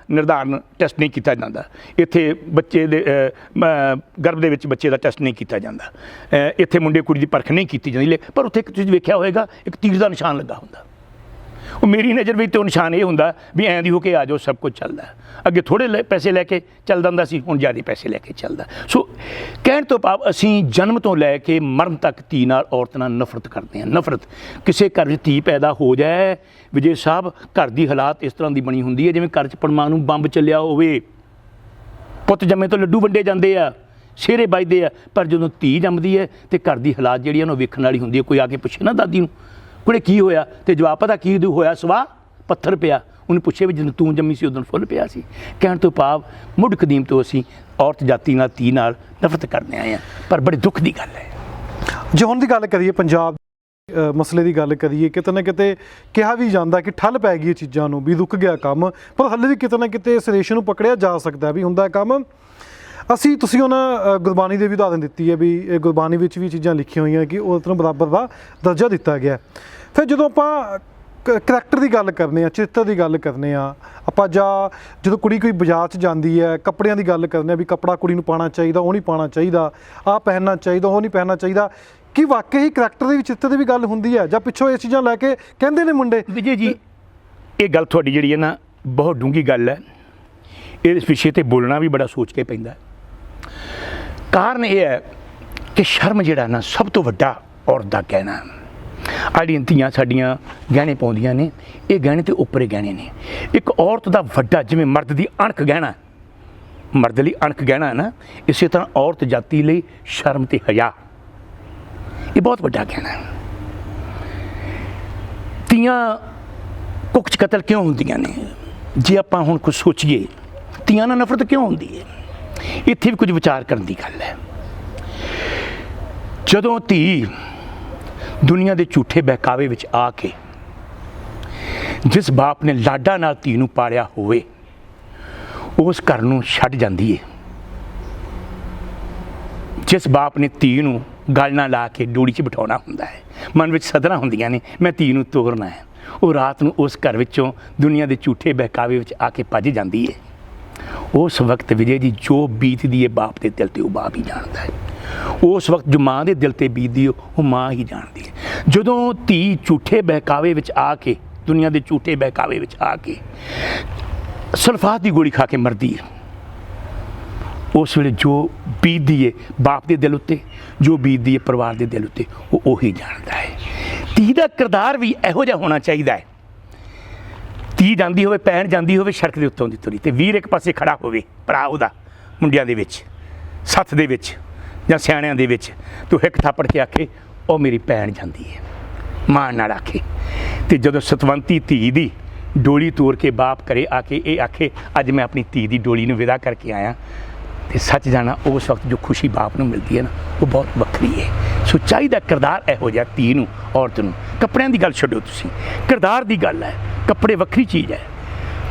ਨਿਰਧਾਰਨ ਟੈਸਟ ਨਹੀਂ ਕੀਤਾ ਜਾਂਦਾ, ਇੱਥੇ ਬੱਚੇ ਦੇ ਗਰਭ ਦੇ ਵਿੱਚ ਬੱਚੇ ਦਾ ਟੈਸਟ ਨਹੀਂ ਕੀਤਾ ਜਾਂਦਾ, ਇੱਥੇ ਮੁੰਡੇ ਕੁੜੀ ਦੀ ਪਰਖ ਨਹੀਂ ਕੀਤੀ ਜਾਂਦੀ, ਪਰ ਉੱਥੇ ਇੱਕ ਤੁਸੀਂ ਵੇਖਿਆ ਹੋਏਗਾ ਇੱਕ ਤੀਰ ਦਾ ਨਿਸ਼ਾਨ ਲੱਗਾ ਹੁੰਦਾ। ਉਹ ਮੇਰੀ ਨਜ਼ਰ ਵਿੱਚ ਉਹ ਨਿਸ਼ਾਨ ਇਹ ਹੁੰਦਾ ਵੀ ਐਂ ਦੀ ਹੋ ਕੇ ਆ ਜਾਓ, ਸਭ ਕੁਝ ਚੱਲਦਾ। ਅੱਗੇ ਥੋੜ੍ਹੇ ਪੈਸੇ ਲੈ ਕੇ ਚੱਲਦਾ ਹੁੰਦਾ ਸੀ, ਹੁਣ ਜ਼ਿਆਦਾ ਪੈਸੇ ਲੈ ਕੇ ਚੱਲਦਾ। ਸੋ ਕਹਿਣ ਤੋਂ ਭਾਵ ਅਸੀਂ ਜਨਮ ਤੋਂ ਲੈ ਕੇ ਮਰਨ ਤੱਕ ਧੀ ਨਾਲ, ਔਰਤ ਨਾਲ ਨਫ਼ਰਤ ਕਰਦੇ ਹਾਂ। ਨਫ਼ਰਤ ਕਿਸੇ ਘਰ ਵਿੱਚ ਧੀ ਪੈਦਾ ਹੋ ਜਾਏ, ਵਿਜੇ ਸਾਹਿਬ, ਘਰ ਦੀ ਹਾਲਾਤ ਇਸ ਤਰ੍ਹਾਂ ਦੀ ਬਣੀ ਹੁੰਦੀ ਹੈ ਜਿਵੇਂ ਘਰ 'ਚ ਪਰਮਾਣੂ ਬੰਬ ਚੱਲਿਆ ਹੋਵੇ। ਪੁੱਤ ਜੰਮੇ ਤੋਂ ਲੱਡੂ ਵੰਡੇ ਜਾਂਦੇ ਆ, ਸ਼ੇਰੇ ਵੱਜਦੇ ਆ, ਪਰ ਜਦੋਂ ਧੀ ਜੰਮਦੀ ਹੈ ਤੇ ਘਰ ਦੀ ਹਾਲਾਤ ਜਿਹੜੀ ਉਹਨੂੰ ਵੇਖਣ ਵਾਲੀ ਹੁੰਦੀ ਹੈ। ਕੋਈ ਆ ਕੇ ਪੁੱਛੇ ਨਾ ਦਾਦੀ ਨੂੰ, ਕੁੜੇ ਕੀ ਹੋਇਆ, ਤੇ ਜਵਾਬ ਪਤਾ ਕੀ ਹੋਇਆ, ਸਵਾ ਪੱਥਰ ਪਿਆ। ਉਹਨੂੰ ਪੁੱਛੇ ਵੀ ਜਦੋਂ ਤੂੰ ਜੰਮੀ ਸੀ ਉਦੋਂ ਫੁੱਲ ਪਿਆ ਸੀ। ਕਹਿਣ ਤੋਂ ਭਾਵ ਮੁੱਢ ਕਦੀਮ ਤੋਂ ਅਸੀਂ ਔਰਤ ਜਾਤੀ ਨਾਲ, ਧੀ ਨਾਲ ਨਫ਼ਰਤ ਕਰਦੇ ਆਏ ਹਾਂ, ਪਰ ਬੜੇ ਦੁੱਖ ਦੀ ਗੱਲ ਹੈ।
ਜੇ ਹੁਣ ਦੀ ਗੱਲ ਕਰੀਏ, ਪੰਜਾਬ ਮਸਲੇ ਦੀ ਗੱਲ ਕਰੀਏ, ਕਿਤੇ ਨਾ ਕਿਤੇ ਕਿਹਾ ਵੀ ਜਾਂਦਾ ਕਿ ਠੱਲ ਪੈ ਗਈ ਇਹ ਚੀਜ਼ਾਂ ਨੂੰ, ਵੀ ਰੁਕ ਗਿਆ ਕੰਮ, ਪਰ ਹਾਲੇ ਵੀ ਕਿਤੇ ਨਾ ਕਿਤੇ ਇਸ ਰੇਸ਼ੇ ਨੂੰ ਪਕੜਿਆ ਜਾ ਸਕਦਾ ਵੀ ਹੁੰਦਾ ਕੰਮ। ਤੁਸੀਂ ਉਹਨਾਂ ਗੁਰਬਾਣੀ ਦੇ ਵੀ ਉਦਾਹਰਨ ਦਿੱਤੀ ਹੈ ਵੀ ਗੁਰਬਾਣੀ ਵਿੱਚ ਵੀ ਚੀਜ਼ਾਂ ਲਿਖੀਆਂ ਹੋਈਆਂ ਕਿ ਔਰਤ ਨੂੰ ਬਰਾਬਰ ਦਾ ਦਰਜਾ ਦਿੱਤਾ ਗਿਆ। ਫਿਰ ਜਦੋਂ ਆਪਾਂ ਕਰੈਕਟਰ ਦੀ ਗੱਲ ਕਰਨੇ ਆ, ਚਰਿੱਤਰ ਦੀ ਗੱਲ ਕਰਨੇ ਆ, ਆਪਾਂ ਜਦੋਂ ਕੁੜੀ ਕੋਈ ਬਾਜ਼ਾਰ 'ਚ ਜਾਂਦੀ ਹੈ, ਕੱਪੜਿਆਂ ਦੀ ਗੱਲ ਕਰਨੇ ਆ ਵੀ ਕੱਪੜਾ ਕੁੜੀ ਨੂੰ ਪਾਉਣਾ ਚਾਹੀਦਾ, ਉਹ ਨਹੀਂ ਪਾਉਣਾ ਚਾਹੀਦਾ, ਆਹ ਪਹਿਨਣਾ ਚਾਹੀਦਾ, ਉਹ ਨਹੀਂ ਪਹਿਨਣਾ ਚਾਹੀਦਾ, ਕਿ ਵਾਕਈ ਕਰੈਕਟਰ ਦੀ ਚਰਿੱਤਰ ਦੀ ਵੀ ਗੱਲ ਹੁੰਦੀ ਹੈ ਜਾਂ ਪਿੱਛੋਂ ਇਹ ਚੀਜ਼ਾਂ ਲੈ ਕੇ ਕਹਿੰਦੇ ਨੇ ਮੁੰਡੇ?
ਵਿਜੇ ਜੀ, ਇਹ ਗੱਲ ਤੁਹਾਡੀ ਜਿਹੜੀ ਹੈ ਨਾ ਬਹੁਤ ਡੂੰਘੀ ਗੱਲ ਹੈ। ਇਸ ਵਿਸ਼ੇ 'ਤੇ ਬੋਲਣਾ ਵੀ ਬੜਾ ਸੋਚ ਕੇ ਪੈਂਦਾ। ਕਾਰਨ ਇਹ ਹੈ ਕਿ ਸ਼ਰਮ ਜਿਹੜਾ ਨਾ ਸਭ ਤੋਂ ਵੱਡਾ ਔਰਤ ਦਾ ਗਹਿਣਾ। ਆੜੀਆਂ ਧੀਆਂ ਸਾਡੀਆਂ ਗਹਿਣੇ ਪਾਉਂਦੀਆਂ ਨੇ, ਇਹ ਗਹਿਣੇ ਤੇ ਉੱਪਰੇ ਗਹਿਣੇ ਨੇ। ਇੱਕ ਔਰਤ ਦਾ ਵੱਡਾ, ਜਿਵੇਂ ਮਰਦ ਦੀ ਅਣਖ ਗਹਿਣਾ, ਮਰਦ ਲਈ ਅਣਖ ਗਹਿਣਾ ਨਾ, ਇਸੇ ਤਰ੍ਹਾਂ ਔਰਤ ਜਾਤੀ ਲਈ ਸ਼ਰਮ ਤੇ ਹਯਾ, ਇਹ ਬਹੁਤ ਵੱਡਾ ਗਹਿਣਾ ਹੈ। ਧੀਆਂ ਕੁੱਖ 'ਚ ਕਤਲ ਕਿਉਂ ਹੁੰਦੀਆਂ ਨੇ? ਜੇ ਆਪਾਂ ਹੁਣ ਕੁਝ ਸੋਚੀਏ, ਧੀਆਂ ਨਾਲ ਨਫ਼ਰਤ ਕਿਉਂ ਹੁੰਦੀ ਹੈ? ਇੱਥੇ ਵੀ ਕੁਝ ਵਿਚਾਰ ਕਰਨ ਦੀ ਗੱਲ ਹੈ। ਜਦੋਂ ਧੀ ਦੁਨੀਆ ਦੇ ਝੂਠੇ ਬਹਿਕਾਵੇ ਵਿੱਚ ਆ ਕੇ, ਜਿਸ ਬਾਪ ਨੇ ਲਾਡਾਂ ਨਾਲ ਧੀ ਨੂੰ ਪਾਲਿਆ ਹੋਵੇ, ਉਸ ਘਰ ਨੂੰ ਛੱਡ ਜਾਂਦੀ ਹੈ। ਜਿਸ ਬਾਪ ਨੇ ਧੀ ਨੂੰ ਗਲ ਨਾਲ ਲਾ ਕੇ ਡੋਲੀ 'ਚ ਬਿਠਾਉਣਾ ਹੁੰਦਾ ਹੈ, ਮਨ ਵਿੱਚ ਸਦਰਾਂ ਹੁੰਦੀਆਂ ਨੇ, ਮੈਂ ਧੀ ਨੂੰ ਤੋਰਨਾ ਹੈ, ਉਹ ਰਾਤ ਨੂੰ ਉਸ ਘਰ ਵਿੱਚੋਂ ਦੁਨੀਆ ਦੇ ਝੂਠੇ ਬਹਿਕਾਵੇ ਵਿੱਚ ਆ ਕੇ ਭੱਜ ਜਾਂਦੀ ਹੈ। ਉਸ ਵਕਤ ਵਿਜੇ ਜੀ ਜੋ ਬੀਤਦੀ ਹੈ ਬਾਪ ਦੇ ਦਿਲ 'ਤੇ ਉਹ ਬਾਪ ਹੀ ਜਾਣਦਾ ਹੈ। ਉਸ ਵਕਤ ਜੋ ਮਾਂ ਦੇ ਦਿਲ 'ਤੇ ਬੀਤਦੀ ਉਹ ਮਾਂ ਹੀ ਜਾਣਦੀ ਹੈ। ਜਦੋਂ ਧੀ ਝੂਠੇ ਬਹਿਕਾਵੇ ਵਿੱਚ ਆ ਕੇ, ਦੁਨੀਆ ਦੇ ਝੂਠੇ ਬਹਿਕਾਵੇ ਵਿੱਚ ਆ ਕੇ ਸਲਫਾਤ ਦੀ ਗੋਲੀ ਖਾ ਕੇ ਮਰਦੀ ਹੈ, ਉਸ ਵੇਲੇ ਜੋ ਬੀਤਦੀ ਹੈ ਬਾਪ ਦੇ ਦਿਲ ਉੱਤੇ, ਜੋ ਬੀਤਦੀ ਹੈ ਪਰਿਵਾਰ ਦੇ ਦਿਲ ਉੱਤੇ, ਉਹ ਉਹੀ ਜਾਣਦਾ ਹੈ। ਧੀ ਦਾ ਕਿਰਦਾਰ ਵੀ ਇਹੋ ਜਿਹਾ ਹੋਣਾ ਚਾਹੀਦਾ ਹੈ। ਧੀ ਜਾਂਦੀ ਹੋਵੇ, ਭੈਣ ਜਾਂਦੀ ਹੋਵੇ ਸੜਕ ਦੇ ਉੱਤੋਂ ਦੀ ਤੁਰੀ, ਤੇ ਵੀਰ ਇੱਕ ਪਾਸੇ ਖੜਾ ਹੋਵੇ, ਭਰਾ ਉਹਦਾ ਮੁੰਡਿਆਂ ਦੇ ਵਿੱਚ, ਸੱਥ ਦੇ ਵਿੱਚ, ਜਾਂ ਸਿਆਣਿਆਂ ਦੇ ਵਿੱਚ ਤੂੰ ਇੱਕ ਥਾਪੜ ਕੇ ਆਖੇ ਉਹ ਮੇਰੀ ਭੈਣ ਜਾਂਦੀ ਹੈ, ਮਾਣ ਨਾਲ ਆਖੇ। ਤੇ ਜਦੋਂ ਸਤਵੰਤੀ ਧੀ ਦੀ ਡੋਲੀ ਤੋਰ ਕੇ ਬਾਪ ਘਰੇ ਆ ਕੇ ਇਹ ਆਖੇ ਅੱਜ ਮੈਂ ਆਪਣੀ ਧੀ ਦੀ ਡੋਲੀ ਨੂੰ ਵਿਦਾ ਕਰਕੇ ਆਇਆ, ਤੇ ਸੱਚ ਜਾਣਾ ਉਸ ਵਕਤ ਜੋ ਖੁਸ਼ੀ ਬਾਪ ਨੂੰ ਮਿਲਦੀ ਹੈ ਨਾ ਉਹ ਬਹੁਤ ਵੱਖਰੀ ਹੈ। ਸੋ ਚਾਹੀਦਾ ਕਿਰਦਾਰ ਇਹੋ ਜਿਹਾ ਧੀ ਨੂੰ, ਔਰਤ ਨੂੰ। ਕੱਪੜਿਆਂ ਦੀ ਗੱਲ ਛੱਡੋ ਤੁਸੀਂ, ਕਿਰਦਾਰ ਦੀ ਗੱਲ ਹੈ। ਕੱਪੜੇ ਵੱਖਰੀ ਚੀਜ਼ ਹੈ,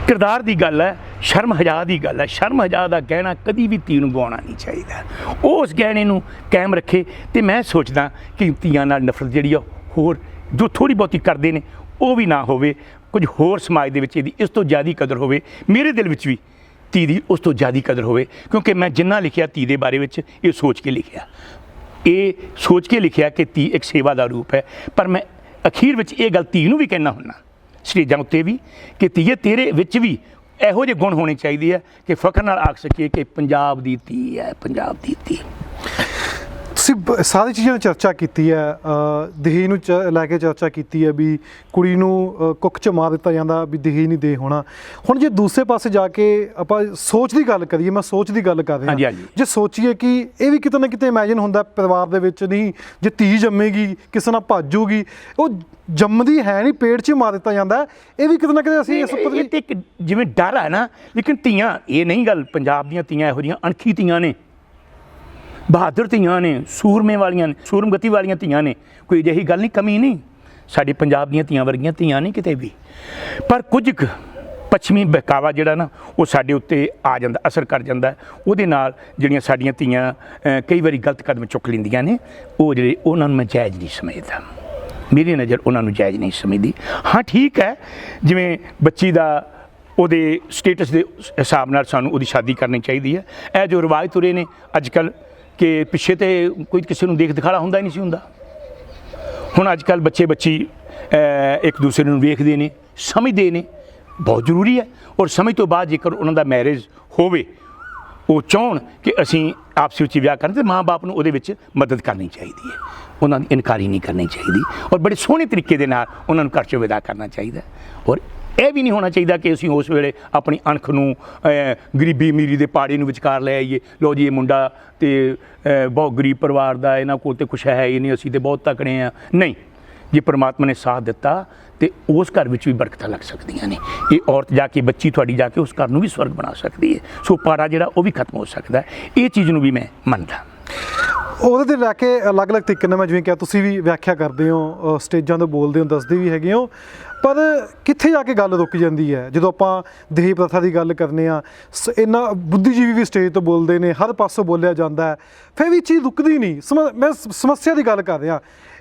ਕਿਰਦਾਰ ਦੀ ਗੱਲ ਹੈ, ਸ਼ਰਮ ਹਜਾ ਦੀ ਗੱਲ ਹੈ। ਸ਼ਰਮ ਹਜਾ ਦਾ ਗਹਿਣਾ ਕਦੀ ਵੀ ਧੀ ਨੂੰ ਗਵਾਉਣਾ ਨਹੀਂ ਚਾਹੀਦਾ, ਉਸ ਗਹਿਣੇ ਨੂੰ ਕਾਇਮ ਰੱਖੇ। ਤੇ ਮੈਂ ਸੋਚਦਾ ਕਿ ਧੀਆਂ ਨਾਲ ਨਫ਼ਰਤ ਜਿਹੜੀ ਆ ਹੋਰ ਜੋ ਥੋੜ੍ਹੀ ਬਹੁਤੀ ਕਰਦੇ ਨੇ ਉਹ ਵੀ ਨਾ ਹੋਵੇ, ਕੁਝ ਹੋਰ ਸਮਾਜ ਦੇ ਵਿੱਚ ਇਹਦੀ ਇਸ ਤੋਂ ਜ਼ਿਆਦਾ ਕਦਰ ਹੋਵੇ। ਮੇਰੇ ਦਿਲ ਵਿੱਚ ਵੀ ਧੀ ਦੀ ਉਸ ਤੋਂ ਜ਼ਿਆਦਾ ਕਦਰ ਹੋਵੇ, ਕਿਉਂਕਿ ਮੈਂ ਜਿੰਨਾ ਲਿਖਿਆ ਧੀ ਦੇ ਬਾਰੇ ਵਿੱਚ ਇਹ ਸੋਚ ਕੇ ਲਿਖਿਆ, ਇਹ ਸੋਚ ਕੇ ਲਿਖਿਆ ਕਿ ਧੀ ਇੱਕ ਸੇਵਾ ਦਾ ਰੂਪ ਹੈ। ਪਰ ਮੈਂ ਅਖੀਰ ਵਿੱਚ ਇਹ ਗੱਲ ਧੀ ਨੂੰ ਵੀ ਕਹਿਣਾ ਹੁੰਦਾ ਸਟੇਜਾਂ ਉੱਤੇ ਵੀ ਕਿ ਧੀਏ ਤੇਰੇ ਵਿੱਚ ਵੀ ਇਹੋ ਜਿਹੇ ਗੁਣ ਹੋਣੇ ਚਾਹੀਦੇ ਆ ਕਿ ਫਖਰ ਨਾਲ ਆਖ ਸਕੀਏ ਕਿ ਪੰਜਾਬ ਦੀ ਧੀ ਹੈ, ਪੰਜਾਬ ਦੀ ਧੀ।
ਤੁਸੀਂ ਸਾਰੀ ਚੀਜ਼ਾਂ ਦੀ ਚਰਚਾ ਕੀਤੀ ਹੈ, ਦਹੇਜ ਨੂੰ ਲੈ ਕੇ ਚਰਚਾ ਕੀਤੀ ਹੈ ਵੀ ਕੁੜੀ ਨੂੰ ਕੁੱਖ 'ਚ ਮਾਰ ਦਿੱਤਾ ਜਾਂਦਾ ਵੀ ਦਹੇਜ ਨਹੀਂ ਦੇ ਹੋਣਾ। ਹੁਣ ਜੇ ਦੂਸਰੇ ਪਾਸੇ ਜਾ ਕੇ ਆਪਾਂ ਸੋਚ ਦੀ ਗੱਲ ਕਰੀਏ, ਮੈਂ ਸੋਚ ਦੀ ਗੱਲ ਕਰ ਰਿਹਾ, ਜੇ ਸੋਚੀਏ ਕਿ ਇਹ ਵੀ ਕਿਤੇ ਨਾ ਕਿਤੇ ਇਮੈਜਿਨ ਹੁੰਦਾ ਪਰਿਵਾਰ ਦੇ ਵਿੱਚ, ਨਹੀਂ ਜੇ ਧੀ ਜੰਮੇਗੀ ਕਿਸੇ ਨਾਲ ਭੱਜੂਗੀ, ਉਹ ਜੰਮਦੀ ਹੈ ਨਹੀਂ, ਪੇਟ 'ਚ ਹੀ ਮਾਰ ਦਿੱਤਾ ਜਾਂਦਾ। ਇਹ ਵੀ ਕਿਤੇ ਨਾ ਕਿਤੇ ਅਸੀਂ ਇਸ ਉੱਪਰ
ਇੱਕ ਜਿਵੇਂ ਡਰ ਹੈ ਨਾ। ਲੇਕਿਨ ਧੀਆਂ, ਇਹ ਨਹੀਂ ਗੱਲ, ਪੰਜਾਬ ਦੀਆਂ ਧੀਆਂ ਇਹੋ ਜਿਹੀਆਂ ਅਣਖੀ ਧੀਆਂ ਨੇ, ਬਹਾਦਰ ਧੀਆਂ ਨੇ, ਸੂਰਮੇ ਵਾਲੀਆਂ ਨੇ, ਸੂਰਮਗਤੀ ਵਾਲੀਆਂ ਧੀਆਂ ਨੇ। ਕੋਈ ਅਜਿਹੀ ਗੱਲ ਨਹੀਂ, ਕਮੀ ਨਹੀਂ, ਸਾਡੇ ਪੰਜਾਬ ਦੀਆਂ ਧੀਆਂ ਵਰਗੀਆਂ ਧੀਆਂ ਨਹੀਂ ਕਿਤੇ ਵੀ। ਪਰ ਕੁਝ ਕੁ ਪੱਛਮੀ ਬਹਿਕਾਵਾ ਜਿਹੜਾ ਨਾ ਉਹ ਸਾਡੇ ਉੱਤੇ ਆ ਜਾਂਦਾ, ਅਸਰ ਕਰ ਜਾਂਦਾ। ਉਹਦੇ ਨਾਲ ਜਿਹੜੀਆਂ ਸਾਡੀਆਂ ਧੀਆਂ ਕਈ ਵਾਰੀ ਗਲਤ ਕਦਮ ਚੁੱਕ ਲੈਂਦੀਆਂ ਨੇ, ਉਹ ਜਿਹੜੇ ਉਹਨਾਂ ਨੂੰ ਮੈਂ ਜਾਇਜ਼ ਨਹੀਂ ਸਮਝਦਾ, ਮੇਰੀ ਨਜ਼ਰ ਉਹਨਾਂ ਨੂੰ ਜਾਇਜ਼ ਨਹੀਂ ਸਮਝਦੀ। ਹਾਂ ਠੀਕ ਹੈ, ਜਿਵੇਂ ਬੱਚੀ ਦਾ ਉਹਦੇ ਸਟੇਟਸ ਦੇ ਹਿਸਾਬ ਨਾਲ ਸਾਨੂੰ ਉਹਦੀ ਸ਼ਾਦੀ ਕਰਨੀ ਚਾਹੀਦੀ ਹੈ। ਇਹ ਜੋ ਰਿਵਾਜ ਤੁਰੇ ਨੇ ਅੱਜ ਕੱਲ੍ਹ ਕਿ ਪਿੱਛੇ ਤੇ ਕੋਈ ਕਿਸੇ ਨੂੰ ਦੇਖ ਦਿਖਾਲਾ ਹੁੰਦਾ ਹੀ ਨਹੀਂ ਸੀ ਹੁੰਦਾ। ਹੁਣ ਅੱਜ ਕੱਲ੍ਹ ਬੱਚੇ ਬੱਚੀ ਇੱਕ ਦੂਸਰੇ ਨੂੰ ਵੇਖਦੇ ਨੇ, ਸਮਝਦੇ ਨੇ, ਬਹੁਤ ਜ਼ਰੂਰੀ ਹੈ। ਔਰ ਸਮਝ ਤੋਂ ਬਾਅਦ ਜੇਕਰ ਉਹਨਾਂ ਦਾ ਮੈਰਿਜ ਹੋਵੇ, ਉਹ ਚਾਹੁਣ ਕਿ ਅਸੀਂ ਆਪਸੀ ਵਿੱਚ ਵਿਆਹ ਕਰਨ, ਤੇ ਮਾਂ ਬਾਪ ਨੂੰ ਉਹਦੇ ਵਿੱਚ ਮਦਦ ਕਰਨੀ ਚਾਹੀਦੀ ਹੈ, ਉਹਨਾਂ ਦੀ ਇਨਕਾਰੀ ਨਹੀਂ ਕਰਨੀ ਚਾਹੀਦੀ। ਔਰ ਬੜੇ ਸੋਹਣੇ ਤਰੀਕੇ ਦੇ ਨਾਲ ਉਹਨਾਂ ਨੂੰ ਘਰ 'ਚੋਂ ਵਿਦਾ ਕਰਨਾ ਚਾਹੀਦਾ। ਔਰ ਇਹ ਵੀ ਨਹੀਂ ਹੋਣਾ ਚਾਹੀਦਾ ਕਿ ਅਸੀਂ ਉਸ ਵੇਲੇ ਆਪਣੀ ਅਣਖ ਨੂੰ, ਗਰੀਬੀ ਅਮੀਰੀ ਦੇ ਪਾੜੇ ਨੂੰ ਵਿਚਕਾਰ ਲੈ ਆਈਏ। ਲਓ ਜੀ ਇਹ ਮੁੰਡਾ ਤੇ ਬਹੁਤ ਗਰੀਬ ਪਰਿਵਾਰ ਦਾ, ਇਹਨਾਂ ਕੋਲ ਤੇ ਕੁਛ ਹੈ ਹੀ ਨਹੀਂ, ਅਸੀਂ ਤੇ ਬਹੁਤ ਤਕੜੇ ਹਾਂ। ਨਹੀਂ, ਜੇ ਪਰਮਾਤਮਾ ਨੇ ਸਾਥ ਦਿੱਤਾ ਤੇ ਉਸ ਘਰ ਵਿੱਚ ਵੀ ਬਰਕਤਾਂ ਲੱਗ ਸਕਦੀਆਂ ਨੇ। ਇਹ ਔਰਤ ਜਾ ਕੇ, ਬੱਚੀ ਤੁਹਾਡੀ ਜਾ ਕੇ ਉਸ ਘਰ ਨੂੰ ਵੀ ਸਵਰਗ ਬਣਾ ਸਕਦੀ ਹੈ। ਸੋ ਪਾੜਾ ਜਿਹੜਾ ਉਹ ਵੀ ਖਤਮ ਹੋ ਸਕਦਾ। ਇਹ ਚੀਜ਼ ਨੂੰ ਵੀ ਮੈਂ ਮੰਨਦਾ।
ਉਹਦੇ 'ਤੇ ਲੈ ਕੇ ਅਲੱਗ-ਅਲੱਗ ਤਰੀਕੇ ਨਾਲ, ਮੈਂ ਜਿਵੇਂ ਕਿਹਾ ਤੁਸੀਂ ਵੀ ਵਿਆਖਿਆ ਕਰਦੇ ਹੋ, ਸਟੇਜਾਂ 'ਤੇ ਬੋਲਦੇ ਹੋ, ਦੱਸਦੇ ਵੀ ਹੈਗੇ ਹੋ, ਪਰ ਕਿੱਥੇ ਜਾ ਕੇ ਗੱਲ ਰੁਕ ਜਾਂਦੀ ਹੈ ਜਦੋਂ ਆਪਾਂ ਦਹੇਜ ਪ੍ਰਥਾ ਦੀ ਗੱਲ ਕਰਨੇ ਆ। ਇੰਨਾ ਬੁੱਧੀਜੀਵੀ ਵੀ ਸਟੇਜ ਤੋਂ ਬੋਲਦੇ ਨੇ, ਹਰ ਪਾਸੋਂ ਬੋਲਿਆ ਜਾਂਦਾ ਹੈ, ਫਿਰ ਵੀ ਚੀਜ਼ ਰੁਕਦੀ ਨਹੀਂ। ਮੈਂ ਸਮੱਸਿਆ ਦੀ ਗੱਲ ਕਰ ਰਿਹਾ,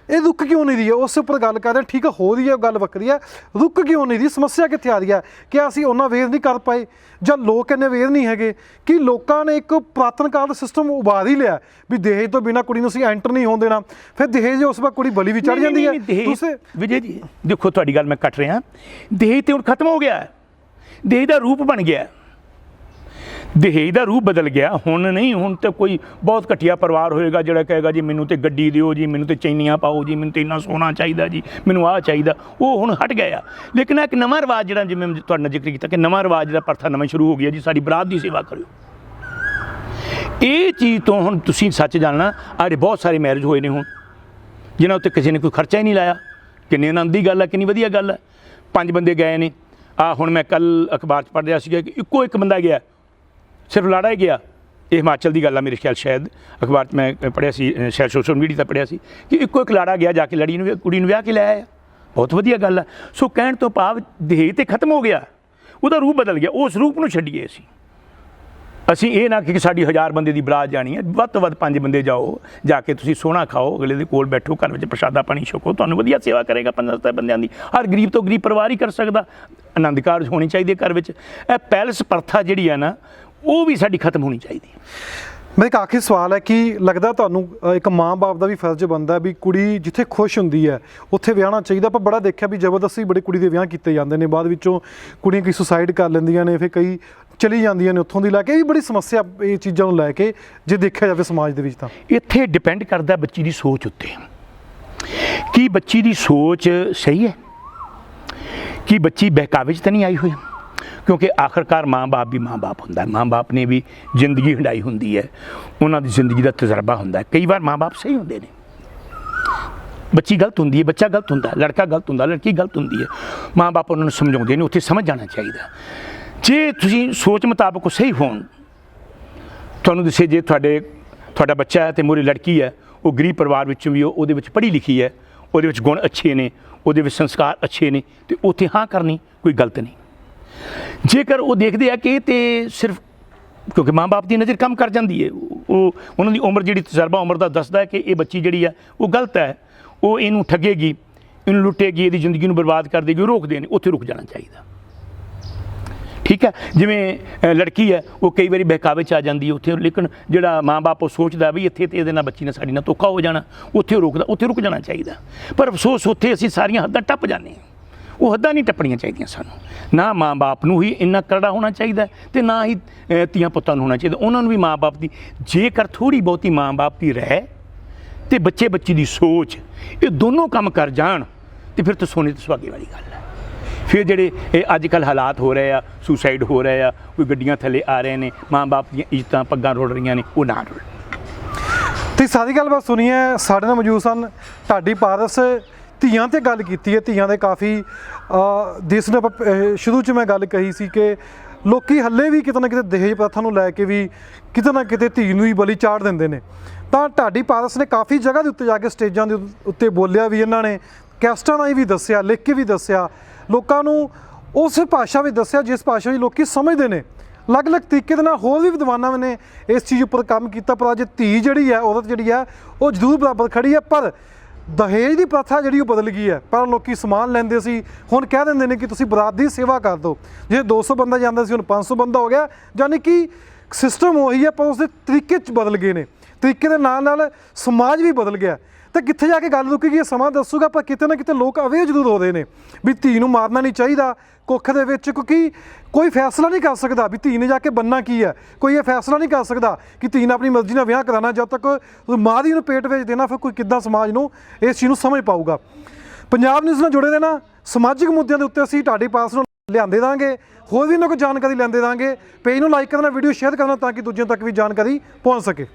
ਇਹ ਰੁਕ ਕਿਉਂ ਨਹੀਂ ਰਹੀ ਹੈ, ਉਸ ਉੱਪਰ ਗੱਲ ਕਰ ਰਹੇ। ਠੀਕ ਹੈ, ਹੋ ਰਹੀ ਹੈ, ਗੱਲ ਵੱਖਰੀ ਹੈ, ਰੁਕ ਕਿਉਂ ਨਹੀਂ ਰਹੀ? ਸਮੱਸਿਆ ਕਿੱਥੇ ਆ ਰਹੀ ਹੈ? ਕਿ ਅਸੀਂ ਉਹਨਾਂ ਅਵੇਅਰ ਨਹੀਂ ਕਰ ਪਾਏ, ਜਾਂ ਲੋਕ ਇੰਨੇ ਅਵੇਅਰ ਨਹੀਂ ਹੈਗੇ? ਕਿ ਲੋਕਾਂ ਨੇ ਇੱਕ ਪੁਰਾਤਨ ਕਾਲ ਦਾ ਸਿਸਟਮ ਉਭਾਰ ਹੀ ਲਿਆ ਵੀ ਦਹੇਜ ਤੋਂ ਬਿਨਾਂ ਕੁੜੀ ਨੂੰ ਅਸੀਂ ਐਂਟਰ ਨਹੀਂ ਹੋਣ ਦੇਣਾ, ਫਿਰ ਦਹੇਜ ਉਸ ਵਾਰ ਕੁੜੀ ਬਲੀ ਵੀ ਚੜ ਜਾਂਦੀ ਹੈ।
ਤੁਸੀਂ ਵਿਜੇ ਜੀ ਦੇਖੋ, ਤੁਹਾਡੀ ਗੱਲ ਮੈਂ ਕੱਟ ਰਿਹਾ, ਦਹੇਜ ਤੇ ਹੁਣ ਖਤਮ ਹੋ ਗਿਆ, ਦਹੇਜ ਦਾ ਰੂਪ ਬਣ ਗਿਆ, ਦਹੇਜ ਦਾ ਰੂਪ ਬਦਲ ਗਿਆ। ਹੁਣ ਨਹੀਂ, ਹੁਣ ਤਾਂ ਕੋਈ ਬਹੁਤ ਘਟੀਆ ਪਰਿਵਾਰ ਹੋਏਗਾ ਜਿਹੜਾ ਕਹੇਗਾ ਜੀ ਮੈਨੂੰ ਤੇ ਗੱਡੀ ਦਿਓ ਜੀ, ਮੈਨੂੰ ਤੇ ਚੈਨੀਆਂ ਪਾਓ ਜੀ, ਮੈਨੂੰ ਤੇ ਇੰਨਾ ਸੋਨਾ ਚਾਹੀਦਾ ਜੀ, ਮੈਨੂੰ ਆਹ ਚਾਹੀਦਾ। ਉਹ ਹੁਣ ਹਟ ਗਿਆ। ਲੇਕਿਨ ਇੱਕ ਨਵਾਂ ਰਿਵਾਜ ਜਿਹੜਾ, ਜਿਵੇਂ ਤੁਹਾਡੇ ਨਾਲ ਜ਼ਿਕਰ ਕੀਤਾ ਕਿ ਨਵਾਂ ਰਿਵਾਜ ਜਿਹੜਾ ਪ੍ਰਥਾ ਨਵਾਂ ਸ਼ੁਰੂ ਹੋ ਗਿਆ ਜੀ, ਸਾਡੀ ਬਰਾਤ ਦੀ ਸੇਵਾ ਕਰਿਓ। ਇਹ ਚੀਜ਼ ਤੋਂ ਹੁਣ ਤੁਸੀਂ ਸੱਚ ਜਾਣਨਾ, ਆੜੇ ਬਹੁਤ ਸਾਰੇ ਮੈਰਿਜ ਹੋਏ ਨੇ ਹੁਣ ਜਿਨ੍ਹਾਂ ਉੱਤੇ ਕਿਸੇ ਨੇ ਕੋਈ ਖਰਚਾ ਹੀ ਨਹੀਂ ਲਾਇਆ। ਕਿੰਨੀ ਆਨੰਦ ਦੀ ਗੱਲ ਹੈ, ਕਿੰਨੀ ਵਧੀਆ ਗੱਲ ਹੈ। 5 ਬੰਦੇ ਗਏ ਨੇ। ਹੁਣ ਮੈਂ ਕੱਲ੍ਹ ਅਖਬਾਰ 'ਚ ਪੜ੍ਹ ਰਿਹਾ ਸੀਗਾ ਕਿ ਇੱਕੋ ਇੱਕ ਬੰਦਾ ਗਿਆ, ਸਿਰਫ ਲਾੜਾ ਹੀ ਗਿਆ। ਇਹ ਹਿਮਾਚਲ ਦੀ ਗੱਲ ਆ ਮੇਰੇ ਖਿਆਲ, ਸ਼ਾਇਦ ਅਖਬਾਰ 'ਚ ਮੈਂ ਪੜ੍ਹਿਆ ਸੀ, ਸ਼ਾਇਦ ਸੋਸ਼ਲ ਮੀਡੀਆ 'ਤੇ ਪੜ੍ਹਿਆ ਸੀ ਕਿ ਇੱਕੋ ਇੱਕ ਲਾੜਾ ਗਿਆ, ਜਾ ਕੇ ਲੜੀ ਨੂੰ, ਕੁੜੀ ਨੂੰ ਵਿਆਹ ਕੇ ਲੈ ਆਇਆ। ਬਹੁਤ ਵਧੀਆ ਗੱਲ ਹੈ। ਸੋ ਕਹਿਣ ਤੋਂ ਭਾਵ ਦਹੇਜ ਤੇ ਖਤਮ ਹੋ ਗਿਆ, ਉਹਦਾ ਰੂਪ ਬਦਲ ਗਿਆ। ਉਸ ਰੂਪ ਨੂੰ ਛੱਡੀਏ ਅਸੀਂ ਇਹ ਨਾ ਕਿ ਸਾਡੀ 1000 ਬੰਦੇ ਦੀ ਬਰਾਤ ਜਾਣੀ ਹੈ, ਵੱਧ ਤੋਂ ਵੱਧ 5 ਬੰਦੇ ਜਾਓ, ਜਾ ਕੇ ਤੁਸੀਂ ਸੋਹਣਾ ਖਾਓ, ਅਗਲੇ ਦੇ ਕੋਲ ਬੈਠੋ, ਘਰ ਵਿੱਚ ਪ੍ਰਸ਼ਾਦਾ ਪਾਣੀ ਛਕੋ, ਤੁਹਾਨੂੰ ਵਧੀਆ ਸੇਵਾ ਕਰੇਗਾ 15 ਬੰਦਿਆਂ ਦੀ। ਹਰ ਗਰੀਬ ਤੋਂ ਗਰੀਬ ਪਰਿਵਾਰ ਹੀ ਕਰ ਸਕਦਾ। ਆਨੰਦ ਕਾਰਜ ਹੋਣੀ ਚਾਹੀਦੀ ਘਰ ਵਿੱਚ। ਇਹ ਪੈਲਸ ਪ੍ਰਥਾ ਜਿਹੜੀ ਹੈ ਨਾ, ਉਹ ਵੀ ਸਾਡੀ ਖਤਮ ਹੋਣੀ ਚਾਹੀਦੀ।
ਮੇਰਾ ਇੱਕ ਆਖਰੀ ਸਵਾਲ ਹੈ ਕਿ ਲੱਗਦਾ ਤੁਹਾਨੂੰ ਇੱਕ ਮਾਂ-ਬਾਪ ਦਾ ਵੀ ਫਰਜ਼ ਬਣਦਾ ਵੀ ਕੁੜੀ ਜਿੱਥੇ ਖੁਸ਼ ਹੁੰਦੀ ਹੈ ਉੱਥੇ ਵਿਆਹਣਾ ਚਾਹੀਦਾ? ਆਪਾਂ ਬੜਾ ਦੇਖਿਆ ਵੀ ਜ਼ਬਰਦਸਤੀ ਬੜੇ ਕੁੜੀ ਦੇ ਵਿਆਹ ਕੀਤੇ ਜਾਂਦੇ ਨੇ, ਬਾਅਦ ਵਿੱਚੋਂ ਕੁੜੀਆਂ ਕਈ ਸੁਸਾਈਡ ਕਰ ਲੈਂਦੀਆਂ ਨੇ, ਫਿਰ ਕਈ ਚਲੀ ਜਾਂਦੀਆਂ ਨੇ ਉੱਥੋਂ ਦੀ ਲੈ ਕੇ। ਇਹ ਵੀ ਬੜੀ ਸਮੱਸਿਆ ਇਹ ਚੀਜ਼ਾਂ ਨੂੰ ਲੈ ਕੇ ਜੇ ਦੇਖਿਆ ਜਾਵੇ ਸਮਾਜ ਦੇ ਵਿੱਚ। ਤਾਂ
ਇੱਥੇ ਡਿਪੈਂਡ ਕਰਦਾ ਬੱਚੀ ਦੀ ਸੋਚ ਉੱਤੇ, ਕੀ ਬੱਚੀ ਦੀ ਸੋਚ ਸਹੀ ਹੈ, ਕੀ ਬੱਚੀ ਬਹਿਕਾਵੇ 'ਚ ਤਾਂ ਨਹੀਂ ਆਈ ਹੋਈ। ਕਿਉਂਕਿ ਆਖਰਕਾਰ ਮਾਂ-ਬਾਪ ਵੀ ਮਾਂ-ਬਾਪ ਹੁੰਦਾ, ਮਾਂ-ਬਾਪ ਨੇ ਵੀ ਜ਼ਿੰਦਗੀ ਹੰਢਾਈ ਹੁੰਦੀ ਹੈ, ਉਹਨਾਂ ਦੀ ਜ਼ਿੰਦਗੀ ਦਾ ਤਜਰਬਾ ਹੁੰਦਾ। ਕਈ ਵਾਰ ਮਾਂ-ਬਾਪ ਸਹੀ ਹੁੰਦੇ ਨੇ, ਬੱਚੀ ਗਲਤ ਹੁੰਦੀ ਹੈ, ਬੱਚਾ ਗਲਤ ਹੁੰਦਾ, ਲੜਕਾ ਗਲਤ ਹੁੰਦਾ, ਲੜਕੀ ਗਲਤ ਹੁੰਦੀ ਹੈ, ਮਾਂ-ਬਾਪ ਉਹਨਾਂ ਨੂੰ ਸਮਝਾਉਂਦੇ ਨੇ, ਉੱਥੇ ਸਮਝ ਜਾਣਾ ਚਾਹੀਦਾ। ਜੇ ਤੁਸੀਂ ਸੋਚ ਮੁਤਾਬਕ ਸਹੀ ਹੋਣ, ਤੁਹਾਨੂੰ ਦੱਸੇ ਜੇ ਤੁਹਾਡਾ ਬੱਚਾ ਹੈ ਤੇ ਮੂਹਰੇ ਲੜਕੀ ਹੈ, ਉਹ ਗਰੀਬ ਪਰਿਵਾਰ ਵਿੱਚੋਂ ਵੀ ਉਹਦੇ ਵਿੱਚ ਪੜ੍ਹੀ ਲਿਖੀ ਹੈ, ਉਹਦੇ ਵਿੱਚ ਗੁਣ ਅੱਛੇ ਨੇ, ਉਹਦੇ ਵਿੱਚ ਸੰਸਕਾਰ ਅੱਛੇ ਨੇ, ਤੇ ਉੱਥੇ ਹਾਂ ਕਰਨੀ ਕੋਈ ਗਲਤ ਨਹੀਂ। ਜੇਕਰ ਉਹ ਦੇਖਦੇ ਆ ਕਿ ਇਹ ਤੇ ਸਿਰਫ ਕਿਉਂਕਿ ਮਾਂ-ਬਾਪ ਦੀ ਨਜ਼ਰ ਕੰਮ ਕਰ ਜਾਂਦੀ ਹੈ, ਉਹ ਉਹਨਾਂ ਦੀ ਉਮਰ ਜਿਹੜੀ ਤਜਰਬਾ ਉਮਰ ਦਾ ਦੱਸਦਾ ਹੈ ਕਿ ਇਹ ਬੱਚੀ ਜਿਹੜੀ ਹੈ ਉਹ ਗਲਤ ਹੈ, ਉਹ ਇਹਨੂੰ ਠੱਗੇਗੀ, ਇਹਨੂੰ ਲੁੱਟੇਗੀ, ਇਹਦੀ ਜ਼ਿੰਦਗੀ ਨੂੰ ਬਰਬਾਦ ਕਰ ਦੇਗੀ, ਉਹ ਰੋਕਦੇ ਨੇ, ਉੱਥੇ ਰੁਕ ਜਾਣਾ ਚਾਹੀਦਾ। ਠੀਕ ਹੈ, ਜਿਵੇਂ ਲੜਕੀ ਹੈ ਉਹ ਕਈ ਵਾਰੀ ਬਹਿਕਾਵੇ 'ਚ ਆ ਜਾਂਦੀ ਹੈ ਉੱਥੇ, ਲੇਕਿਨ ਜਿਹੜਾ ਮਾਂ-ਬਾਪ ਉਹ ਸੋਚਦਾ ਵੀ ਇੱਥੇ ਤੇ ਇਹਦੇ ਨਾਲ ਬੱਚੀ ਨਾਲ ਸਾਡੀ ਨਾਲ ਧੋਖਾ ਹੋ ਜਾਣਾ, ਉੱਥੇ ਰੋਕਦਾ, ਉੱਥੇ ਰੁਕ ਜਾਣਾ ਚਾਹੀਦਾ। ਪਰ ਅਫਸੋਸ ਉੱਥੇ ਅਸੀਂ ਸਾਰੀਆਂ ਹੱਦਾਂ ਟੱਪ ਜਾਂਦੇ ਹਾਂ, ਉਹ ਹੱਦਾਂ ਨਹੀਂ ਟੱਪਣੀਆਂ ਚਾਹੀਦੀਆਂ ਸਾਨੂੰ। ਨਾ ਮਾਂ-ਬਾਪ ਨੂੰ ਹੀ ਇੰਨਾ ਕਰੜਾ ਹੋਣਾ ਚਾਹੀਦਾ ਤੇ ਨਾ ਹੀ ਧੀਆਂ ਪੁੱਤਾਂ ਨੂੰ ਹੋਣਾ ਚਾਹੀਦਾ। ਉਹਨਾਂ ਨੂੰ ਵੀ ਮਾਂ-ਬਾਪ ਦੀ ਜੇਕਰ ਥੋੜ੍ਹੀ ਬਹੁਤੀ ਮਾਂ-ਬਾਪ ਦੀ ਰਹਿ ਤੇ ਬੱਚੇ ਦੀ ਸੋਚ, ਇਹ ਦੋਨੋਂ ਕੰਮ ਕਰ ਜਾਣ ਤੇ ਫਿਰ ਤਾਂ ਸੋਨੇ ਤੇ ਸੁਹਾਗੇ ਵਾਲੀ ਗੱਲ ਹੈ। ਫਿਰ ਜਿਹੜੇ ਇਹ ਅੱਜ ਕੱਲ੍ਹ ਹਾਲਾਤ ਹੋ ਰਹੇ ਆ, ਸੁਸਾਈਡ ਹੋ ਰਹੇ ਆ, ਕੋਈ ਗੱਡੀਆਂ ਥੱਲੇ ਆ ਰਹੇ ਨੇ, ਮਾਂ-ਬਾਪ ਦੀਆਂ ਇੱਜ਼ਤਾਂ ਪੱਗਾਂ ਰੁੜ ਰਹੀਆਂ ਨੇ, ਉਹ ਨਾ ਰੁੜ।
ਤੇ ਸਾਰੀ ਗੱਲਬਾਤ ਸੁਣੀਏ, ਸਾਡੇ ਨਾਲ ਮੌਜੂਦ ਸਨ ਢਾਡੀ ਪਾਰਸ। ਧੀਆਂ ਤੇ ਗੱਲ ਕੀਤੀ ਹੈ, ਧੀਆਂ ਦੇ ਕਾਫੀ ਦੇਸ਼ ਨੇ ਸ਼ੁਰੂ 'ਚ ਮੈਂ ਗੱਲ ਕਹੀ ਸੀ ਕਿ ਲੋਕੀ ਹੱਲੇ ਵੀ ਕਿਤੇ ਨਾ ਕਿਤੇ ਦਹੇਜ ਪ੍ਰਥਾ ਨੂੰ ਲੈ ਕੇ ਵੀ ਕਿਤੇ ਨਾ ਕਿਤੇ ਧੀ ਨੂੰ ਹੀ ਬਲੀ ਚਾੜ ਦਿੰਦੇ ਨੇ। ਤਾਂ ਢਾਡੀ ਪਾਰਸ ਨੇ ਕਾਫੀ ਜਗ੍ਹਾ ਦੇ ਉੱਤੇ ਜਾ ਕੇ ਸਟੇਜਾਂ ਦੇ ਉੱਤੇ ਬੋਲਿਆ ਵੀ, ਇਹਨਾਂ ਨੇ ਕੈਸਟਾਂ ਰਾਹੀਂ ਵੀ ਦੱਸਿਆ, ਲਿਖ ਕੇ ਵੀ ਦੱਸਿਆ, ਲੋਕਾਂ ਨੂੰ ਉਸ ਭਾਸ਼ਾ ਵਿੱਚ ਦੱਸਿਆ ਜਿਸ ਭਾਸ਼ਾ ਵਿੱਚ ਲੋਕੀ ਸਮਝਦੇ ਨੇ। ਅਲੱਗ-ਅਲੱਗ ਤਰੀਕੇ ਦੇ ਨਾਲ ਹੋਰ ਵੀ ਵਿਦਵਾਨਾਂ ਨੇ ਇਸ ਚੀਜ਼ ਉੱਪਰ ਕੰਮ ਕੀਤਾ, ਪਰ ਅੱਜ ਧੀ ਜਿਹੜੀ ਹੈ, ਔਰਤ ਜਿਹੜੀ ਹੈ, ਉਹ ਜ਼ਰੂਰ ਬਰਾਬਰ ਖੜੀ ਹੈ। ਪਰ ਦਹੇਜ ਦੀ ਪ੍ਰਥਾ ਜਿਹੜੀ ਉਹ ਬਦਲ ਗਈ ਹੈ। ਪਰ ਲੋਕੀ ਸਮਾਨ ਲੈਂਦੇ ਸੀ, ਹੁਣ ਕਹਿ ਦਿੰਦੇ ਨੇ ਕਿ ਤੁਸੀਂ ਬਰਾਤ ਦੀ ਸੇਵਾ ਕਰ ਦਿਓ। ਜੇ 200 ਬੰਦਾ ਜਾਂਦਾ ਸੀ, ਹੁਣ 500 ਬੰਦਾ ਹੋ ਗਿਆ। ਯਾਨੀ ਕਿ ਸਿਸਟਮ ਉਹੀ ਹੈ, ਪਰ ਉਸਦੇ ਤਰੀਕੇ 'ਚ ਬਦਲ ਗਏ ਨੇ। ਤਰੀਕੇ ਦੇ ਨਾਲ ਨਾਲ ਸਮਾਜ ਵੀ ਬਦਲ ਗਿਆ। ਤਾਂ ਕਿੱਥੇ ਜਾ ਕੇ ਗੱਲ ਰੁਕੇਗੀ ਇਹ ਸਮਾਂ ਦੱਸੂਗਾ। ਪਰ ਕਿਤੇ ਨਾ ਕਿਤੇ ਲੋਕ ਅਵੇਅਰ ਜ਼ਰੂਰ ਹੋ ਰਹੇ ਨੇ ਵੀ ਧੀ ਨੂੰ ਮਾਰਨਾ ਨਹੀਂ ਚਾਹੀਦਾ ਕੁੱਖ ਦੇ ਵਿੱਚ, ਕਿਉਂਕਿ ਕੋਈ ਫੈਸਲਾ ਨਹੀਂ ਕਰ ਸਕਦਾ ਵੀ ਧੀ ਨੇ ਜਾ ਕੇ ਬੰਨਣਾ ਕੀ ਹੈ। ਕੋਈ ਇਹ ਫੈਸਲਾ ਨਹੀਂ ਕਰ ਸਕਦਾ ਕਿ ਧੀ ਨੇ ਆਪਣੀ ਮਰਜ਼ੀ ਨਾਲ ਵਿਆਹ ਕਰਾਉਣਾ। ਜਦ ਤੱਕ ਮਾਂ ਦੀ ਨੂੰ ਪੇਟ ਵਿੱਚ ਦੇਣਾ, ਫਿਰ ਕੋਈ ਕਿੱਦਾਂ ਸਮਾਜ ਨੂੰ ਇਸ ਚੀਜ਼ ਨੂੰ ਸਮਝ ਪਾਊਗਾ। ਪੰਜਾਬ ਨਿਊਜ਼ ਨਾਲ ਜੁੜੇ ਰਹਿਣਾ, ਸਮਾਜਿਕ ਮੁੱਦਿਆਂ ਦੇ ਉੱਤੇ ਅਸੀਂ ਢਾਡੀ ਪਾਰਸ ਨੂੰ ਲਿਆਂਦੇ ਦਾਂਗੇ, ਹੋਰ ਵੀ ਇਹਨਾਂ ਕੋਲ ਜਾਣਕਾਰੀ ਲੈਂਦੇ ਦਾਂਗੇ। ਪੇਜ ਨੂੰ ਲਾਈਕ ਕਰਨਾ, ਵੀਡੀਓ ਸ਼ੇਅਰ ਕਰਨਾ ਤਾਂ ਕਿ ਦੂਜਿਆਂ ਤੱਕ ਵੀ ਜਾਣਕਾਰੀ ਪਹੁੰਚ ਸਕੇ।